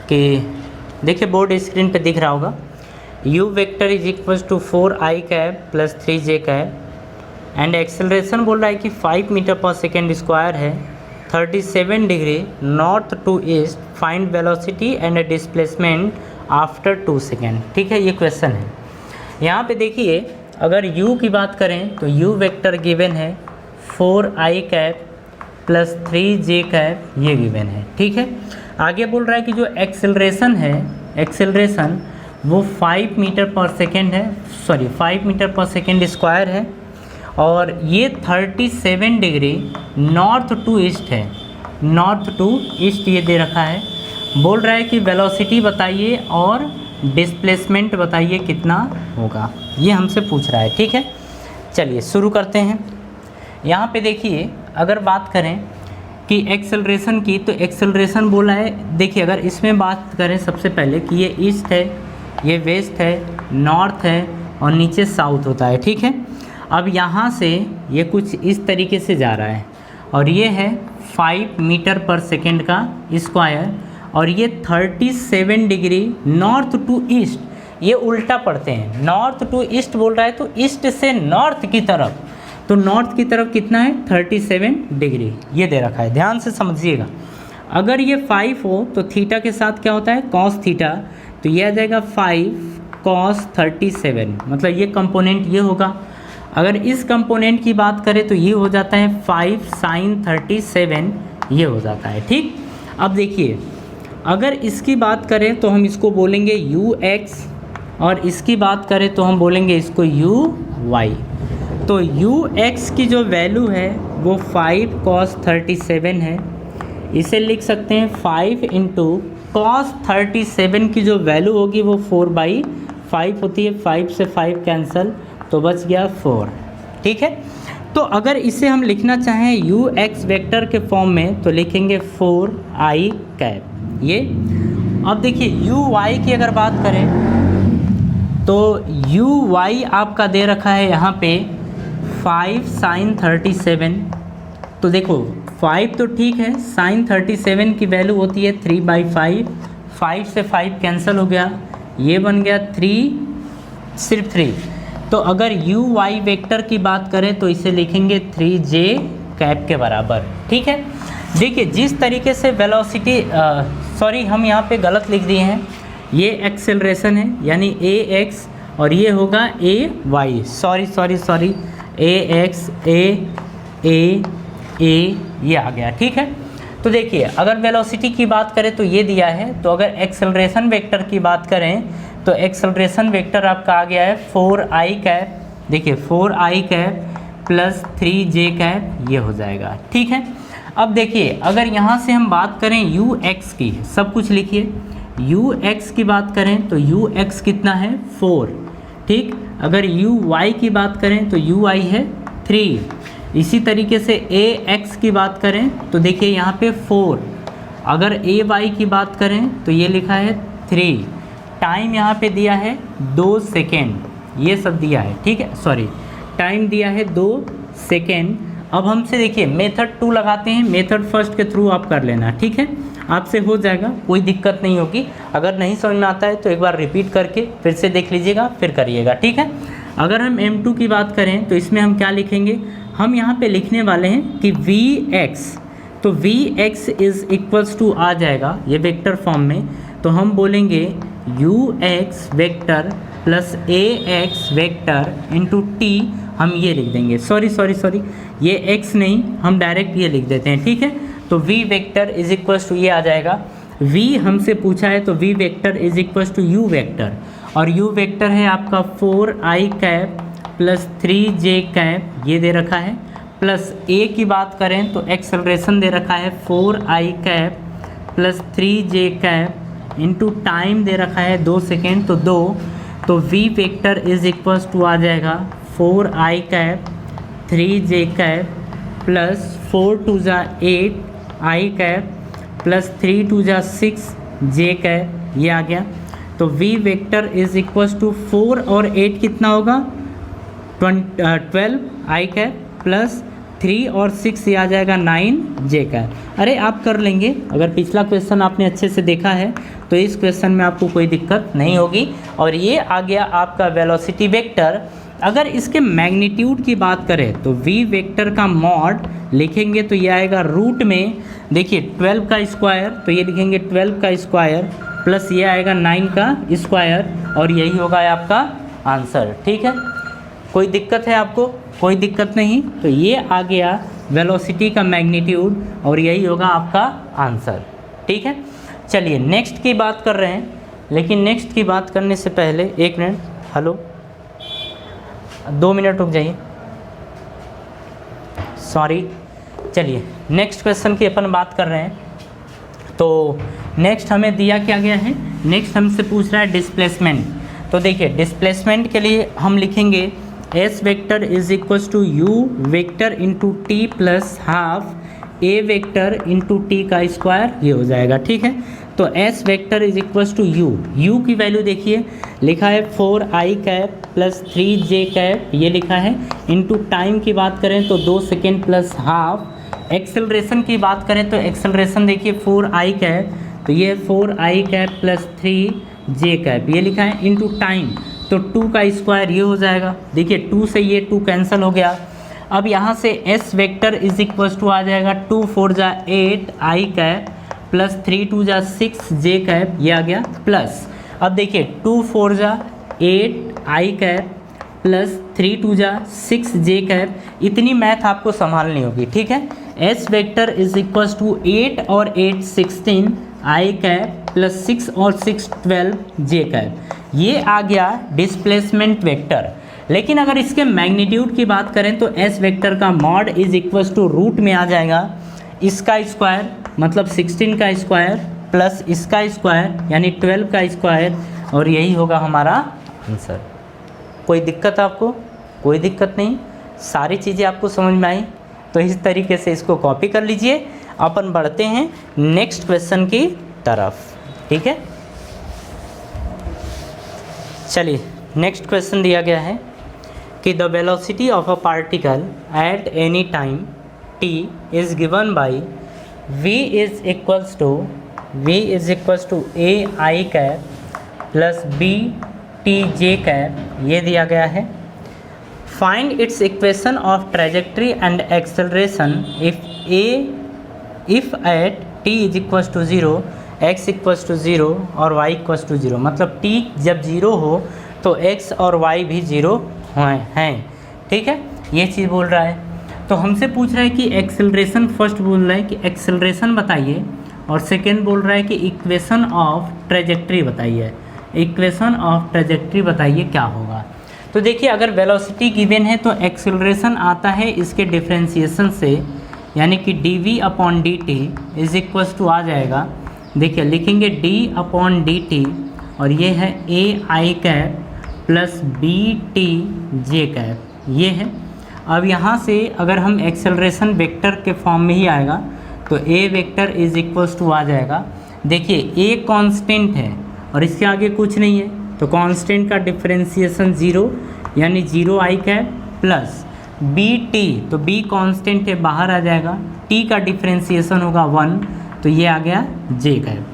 कि देखिए बोर्ड स्क्रीन पे दिख रहा होगा, u vector is equals to 4i cap plus 3j cap and acceleration बोल रहा है कि 5 मीटर पर सेकेंड स्क्वायर है, 37 degree north to east, find velocity and displacement after 2 second. ठीक है, ये क्वेश्चन है। यहाँ पे देखिए अगर u की बात करें तो u वेक्टर गिवन है 4i cap plus 3j cap ये गिवन है, ठीक है। आगे बोल रहा है कि जो एक्सेलरेशन है, एक्सेलरेशन वो 5 मीटर पर सेकेंड है, सॉरी 5 मीटर पर सेकेंड स्क्वायर है, और ये 37 डिग्री नॉर्थ टू ईस्ट है, नॉर्थ टू ईस्ट ये दे रखा है। बोल रहा है कि वेलोसिटी बताइए और डिस्प्लेसमेंट बताइए कितना होगा, ये हमसे पूछ रहा है, ठीक है। चलिए शुरू करते हैं। यहाँ पे देखिए, अगर बात करें कि एक्सेलरेशन की, तो एक्सेलरेशन बोला है, देखिए अगर इसमें बात करें सबसे पहले कि ये ईस्ट है, ये वेस्ट है, नॉर्थ है और नीचे साउथ होता है, ठीक है। अब यहाँ से ये कुछ इस तरीके से जा रहा है और ये है 5 मीटर पर सेकेंड का स्क्वायर, और ये 37 डिग्री नॉर्थ टू ईस्ट, ये उल्टा पढ़ते हैं, नॉर्थ टू ईस्ट बोल रहा है तो ईस्ट से नॉर्थ की तरफ, तो नॉर्थ की तरफ कितना है 37 डिग्री ये दे रखा है, ध्यान से समझिएगा। अगर ये 5 हो तो थीटा के साथ क्या होता है कॉस थीटा, तो ये आ जाएगा 5 कॉस 37, मतलब ये कंपोनेंट ये होगा। अगर इस कंपोनेंट की बात करें तो ये हो जाता है 5 साइन 37 ये हो जाता है, ठीक। अब देखिए अगर इसकी बात करें तो हम इसको बोलेंगे ux और इसकी बात करें तो हम बोलेंगे इसको uy। तो ux की जो वैल्यू है वो 5 cos 37 है, इसे लिख सकते हैं 5 इंटू cos 37 की जो वैल्यू होगी वो 4/5 होती है, 5 से 5 कैंसिल तो बच गया 4, ठीक है। तो अगर इसे हम लिखना चाहें ux वेक्टर के फॉर्म में तो लिखेंगे 4i कैप ये। अब देखिए uy की अगर बात करें तो uy आपका दे रखा है यहाँ पे 5 साइन 37, तो देखो 5 तो ठीक है, साइन 37 की वैल्यू होती है 3/5, 5 से 5 कैंसिल हो गया, ये बन गया 3, सिर्फ 3। तो अगर uy वेक्टर की बात करें तो इसे लिखेंगे 3j कैप के बराबर, ठीक है। देखिए जिस तरीके से वेलोसिटी, सॉरी हम यहाँ पे गलत लिख दिए हैं, ये एक्सेलरेशन है यानी ax और ये होगा ay, सॉरी ax a ये आ गया, ठीक है। तो देखिए अगर वेलोसिटी की बात करें तो ये दिया है, तो अगर एक्सेलरेशन वेक्टर की बात करें तो एक्सेलरेशन वेक्टर आपका आ गया है 4i कैप, देखिए 4i cap plus 3j cap ये हो जाएगा, ठीक है। अब देखिए अगर यहाँ से हम बात करें ux की, सब कुछ लिखिए, ux की बात करें तो ux कितना है 4, ठीक। अगर uy की बात करें तो ui है 3। इसी तरीके से ax की बात करें तो देखिए यहाँ पे 4, अगर ay की बात करें तो ये लिखा है 3, टाइम यहाँ पे दिया है 2 सेकेंड, ये सब दिया है, ठीक है, सॉरी टाइम दिया है 2 सेकेंड। अब हमसे देखिए मेथड 2 लगाते हैं, मेथड फर्स्ट के थ्रू आप कर लेना, ठीक है, आपसे हो जाएगा, कोई दिक्कत नहीं होगी। अगर नहीं समझ में आता है तो एक बार रिपीट करके फिर से देख लीजिएगा, फिर करिएगा, ठीक है। अगर हम m2 की बात करें तो इसमें हम क्या लिखेंगे, हम यहाँ पे लिखने वाले हैं कि vx, तो vx इज़ इक्वल्स टू आ जाएगा ये वेक्टर फॉर्म में, तो हम बोलेंगे ux vector plus ax vector into t, हम ये लिख देंगे, सॉरी ये x नहीं, हम डायरेक्ट ये लिख देते हैं, ठीक है। तो v vector is equals to ये आ जाएगा, v हमसे पूछा है तो v vector is equals to u vector, और u वेक्टर है आपका 4i cap plus 3j cap ये दे रखा है, प्लस a की बात करें तो एक्सेलरेशन दे रखा है 4i cap plus 3j cap into time दे रखा है 2 सेकेंड तो 2, तो v vector is equals to आ जाएगा 4i cap 3j cap plus 4 2 जा 8 i कैप प्लस 3 2 जा 6 j कैप ये आ गया। तो v vector is equals to 4 और 8 कितना होगा 12 i कैप प्लस 3 और 6 ये आ जाएगा 9 j कैप। अरे आप कर लेंगे, अगर पिछला क्वेश्चन आपने अच्छे से देखा है तो इस क्वेश्चन में आपको कोई दिक्कत नहीं होगी। और ये आ गया आपका वेलोसिटी वेक्टर। अगर इसके मैग्नीट्यूड की बात करें तो v वेक्टर का मॉड लिखेंगे तो ये आएगा रूट में, देखिए 12 का स्क्वायर, तो ये लिखेंगे 12 का स्क्वायर प्लस ये आएगा 9 का स्क्वायर, और यही होगा आपका आंसर, ठीक है। कोई दिक्कत है आपको? कोई दिक्कत नहीं। तो ये आ गया वेलोसिटी का मैग्नीट्यूड और यही होगा आपका आंसर। ठीक है, चलिए नेक्स्ट की बात कर रहे हैं, लेकिन नेक्स्ट की बात करने से पहले एक मिनट, हेलो 2 मिनट रुक जाइए, सॉरी। चलिए नेक्स्ट क्वेश्चन की अपन बात कर रहे हैं। तो नेक्स्ट हमें दिया क्या गया है, नेक्स्ट हमसे पूछ रहा है डिस्प्लेसमेंट। तो देखिए डिस्प्लेसमेंट के लिए हम लिखेंगे s vector is equals to u vector into T plus half a vector into t का स्क्वायर, ये हो जाएगा। ठीक है, तो s vector is equals to u की वैल्यू देखिए लिखा है 4i cap plus 3j cap, ये लिखा है। इंटू टाइम की बात करें तो 2 सेकेंड प्लस हाफ। एक्सेलरेशन की बात करें तो एक्सेलरेशन देखिए 4i कैप, तो ये 4i cap plus 3j cap, ये लिखा है। इंटू टाइम तो 2 का स्क्वायर, ये हो जाएगा। देखिए 2 से ये 2 कैंसिल हो गया। अब यहाँ से S vector is equals to आ जाएगा 2 4 जा 8i कैप प्लस 3 2 जा 6j कैप, ये आ गया प्लस। अब देखिए 2 4 जा 8i कैप प्लस 3 2 जा 6j कैप, इतनी मैथ आपको संभालनी होगी। ठीक है, s vector is equals to 8 और 8 16 i कैप प्लस 6 और 6 12 j कैप, ये आ गया डिस्प्लेसमेंट वेक्टर। लेकिन अगर इसके मैग्नीट्यूड की बात करें तो एस वेक्टर का mod is equals to root में आ जाएगा इसका स्क्वायर, मतलब 16 का स्क्वायर प्लस इसका स्क्वायर यानी 12 का स्क्वायर, और यही होगा हमारा आंसर। कोई दिक्कत आपको? कोई दिक्कत नहीं, सारी चीज़ें आपको समझ में आई। तो इस तरीके से इसको कॉपी कर लीजिए। अपन बढ़ते हैं नेक्स्ट क्वेश्चन की तरफ। ठीक है, चलिए नेक्स्ट क्वेश्चन दिया गया है कि the velocity of a particle at any time t is given by v is equals to a i cap plus b t j cap, ये दिया गया है। Find its equation of trajectory and acceleration if at t is equals to 0, x equals to 0 और y equals to 0, मतलब t जब 0 हो तो x और y भी 0 हैं। ठीक है, ये चीज़ बोल रहा है। तो हमसे पूछ रहा है कि एक्सेलरेशन, फर्स्ट बोल रहा है कि एक्सेलरेशन बताइए, और सेकेंड बोल रहा है कि इक्वेशन ऑफ ट्रेजेक्ट्री बताइए। इक्वेशन ऑफ ट्रेजेक्ट्री बताइए क्या होगा। तो देखिए अगर वेलोसिटी गिवन है तो एक्सेलरेशन आता है इसके डिफ्रेंशिएशन से, यानी कि dv upon dt is equals to आ जाएगा। देखिए लिखेंगे d अपॉन dt और ये है a i cap plus b t j cap, ये है। अब यहाँ से अगर हम एक्सेलरेशन वेक्टर के फॉर्म में ही आएगा तो a vector is equals to आ जाएगा। देखिए a कांस्टेंट है और इसके आगे कुछ नहीं है, तो कांस्टेंट का डिफरेंशिएशन 0 यानी 0i कैप प्लस bt, तो b कांस्टेंट है बाहर आ जाएगा, t का डिफरेंशिएशन होगा 1, तो ये आ गया j कैप।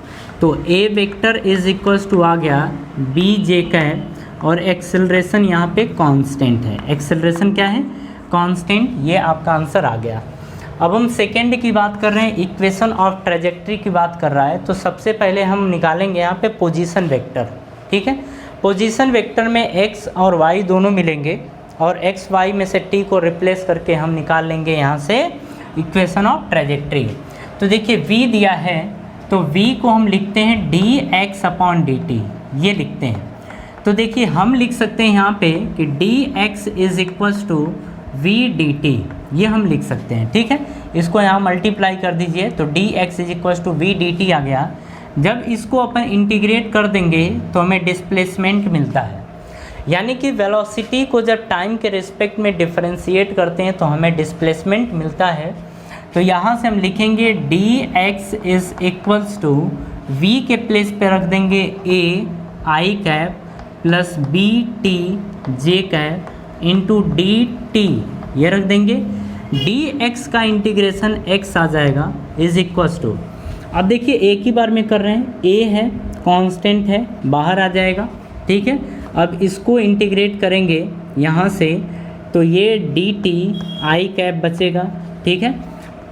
तो a vector is equals to आ गया b j कैप, और एक्सेलरेशन यहाँ पे कांस्टेंट है। एक्सेलरेशन क्या है? कांस्टेंट, ये आपका आंसर आ गया। अब हम सेकेंड की बात कर रहे हैं, इक्वेशन ऑफ ट्रेजेक्ट्री की बात कर रहा है। तो सबसे पहले हम निकालेंगे यहाँ पे पोजीशन वेक्टर। ठीक है, पोजीशन वेक्टर में x और y दोनों मिलेंगे और x y में से t को रिप्लेस करके हम निकाल लेंगे यहाँ से इक्वेशन ऑफ ट्रेजेक्ट्री। तो देखिए v दिया है तो v को हम लिखते हैं dx अपॉन dt, ये लिखते हैं। तो देखिए हम लिख सकते हैं यहाँ पे कि dx is equals to v dt, ये हम लिख सकते हैं। ठीक है, इसको यहाँ मल्टीप्लाई कर दीजिए तो dx is equals to v dt आ गया। जब इसको अपन इंटीग्रेट कर देंगे तो हमें डिस्प्लेसमेंट मिलता है, यानी कि वेलोसिटी को जब टाइम के रिस्पेक्ट में डिफरेंशिएट करते हैं तो हमें डिस्प्लेसमेंट मिलता है। तो यहाँ से हम लिखेंगे dx is equals to v के प्लेस पे रख देंगे a i cap plus b t j cap into d t, ये रख देंगे। dx का इंटीग्रेशन x आ जाएगा इज इक्वल्स टू, अब देखिए एक ही बार में कर रहे हैं, a है कांस्टेंट है बाहर आ जाएगा। ठीक है, अब इसको इंटीग्रेट करेंगे यहाँ से तो ये डी टी आई कैप बचेगा। ठीक है,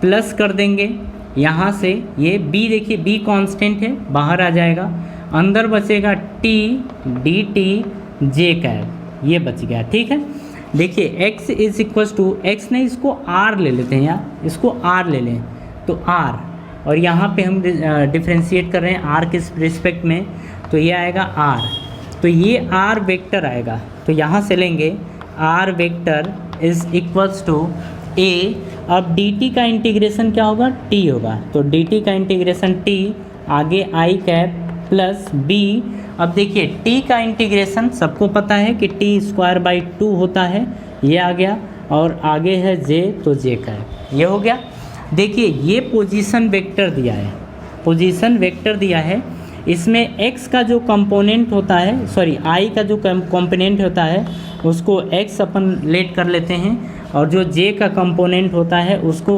प्लस कर देंगे यहाँ से, ये b देखिए b कांस्टेंट है बाहर आ जाएगा, अंदर बचेगा t d t j cap, ये बच गया। ठीक है, देखिए x is equal to x नहीं, इसको r ले लेते हैं यार, इसको r ले लें तो r, और यहाँ पे हम डिफ्रेंशिएट कर रहे हैं r के रिस्पेक्ट में, तो ये आएगा r, तो ये r वेक्टर आएगा, तो यहाँ से लेंगे r vector is equals to a। अब dt का इंटीग्रेशन क्या होगा, t होगा, तो dt का इंटीग्रेशन t, आगे i कैप प्लस b। अब देखिए t का इंटीग्रेशन सबको पता है कि t स्क्वायर बाई 2 होता है, ये आ गया, और आगे है j, तो j कैप, ये हो गया। देखिए ये पोजीशन वेक्टर दिया है, पोजीशन वेक्टर दिया है, इसमें x का जो कंपोनेंट होता है, सॉरी i का जो कंपोनेंट होता है उसको x अपन लेट कर लेते हैं, और जो j का कंपोनेंट होता है उसको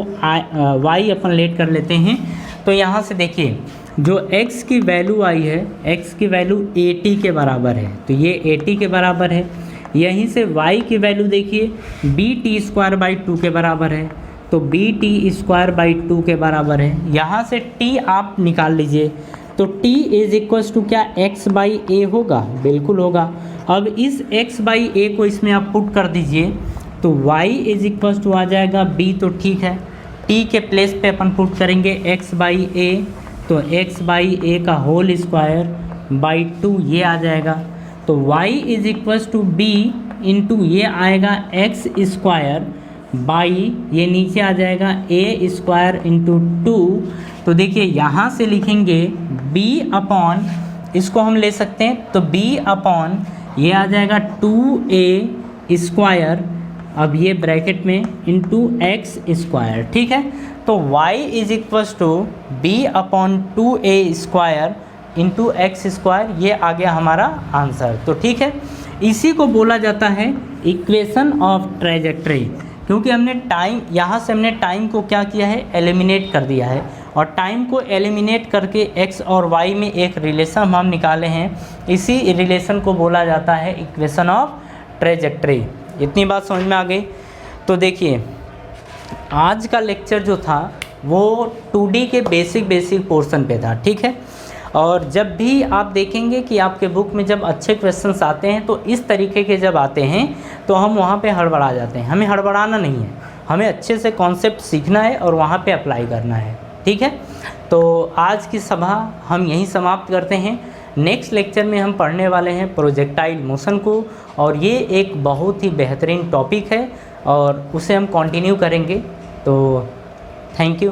y अपन लेट कर लेते हैं। तो यहाँ से देखिए जो x की वैल्यू आई है, x की वैल्यू 80 के बराबर है, तो ये 80 के बराबर है। यहीं से y की वैल्यू देखिए bt स्क्वायर बाई 2 के बराबर है, तो bt स्क्वायर बाई 2 के बराबर है। यहाँ से t आप निकाल लीजिए, तो t इज इक्वल्स टू क्या, x बाई ए होगा, बिल्कुल होगा। अब इस x बाई ए को इसमें आप पुट कर दीजिए, तो y इज इक्वल्स टू आ जाएगा b, तो ठीक है, t के प्लेस पे अपन पुट करेंगे x बाई ए, तो x बाई ए का होल स्क्वायर बाई 2 ये आ जाएगा, तो y is equals to b into ये आएगा x स्क्वायर बाई, ये नीचे आ जाएगा a स्क्वायर इंटू 2। तो देखिए यहाँ से लिखेंगे b अपॉन, इसको हम ले सकते हैं, तो b अपॉन ये आ जाएगा 2a स्क्वायर, अब ये ब्रैकेट में इंटू x स्क्वायर, ठीक है। तो y is equals to b upon 2a square into x square, ये आ गया हमारा आंसर। तो ठीक है, इसी को बोला जाता है इक्वेशन ऑफ ट्रेजेक्ट्री, क्योंकि हमने टाइम, यहाँ से हमने टाइम को क्या किया है, एलिमिनेट कर दिया है, और टाइम को एलिमिनेट करके x और y में एक रिलेशन हम निकाले हैं, इसी रिलेशन को बोला जाता है इक्वेशन ऑफ ट्रेजेक्ट्री। इतनी बात समझ में आ गई। तो देखिए आज का लेक्चर जो था वो 2D के बेसिक पोर्शन पे था, ठीक है। और जब भी आप देखेंगे कि आपके बुक में जब अच्छे क्वेश्चंस आते हैं तो इस तरीके के जब आते हैं तो हम वहाँ पे हड़बड़ा जाते हैं। हमें हड़बड़ाना नहीं है, हमें अच्छे से कॉन्सेप्ट सीखना है और वहाँ पे अप्लाई करना है, ठीक है। तो आज की सभा हम यहीं समाप्त करते हैं। नेक्स्ट लेक्चर में हम पढ़ने वाले हैं प्रोजेक्टाइल मोशन को, और ये एक बहुत ही बेहतरीन टॉपिक है और उसे हम कंटिन्यू करेंगे। तो थैंक यू।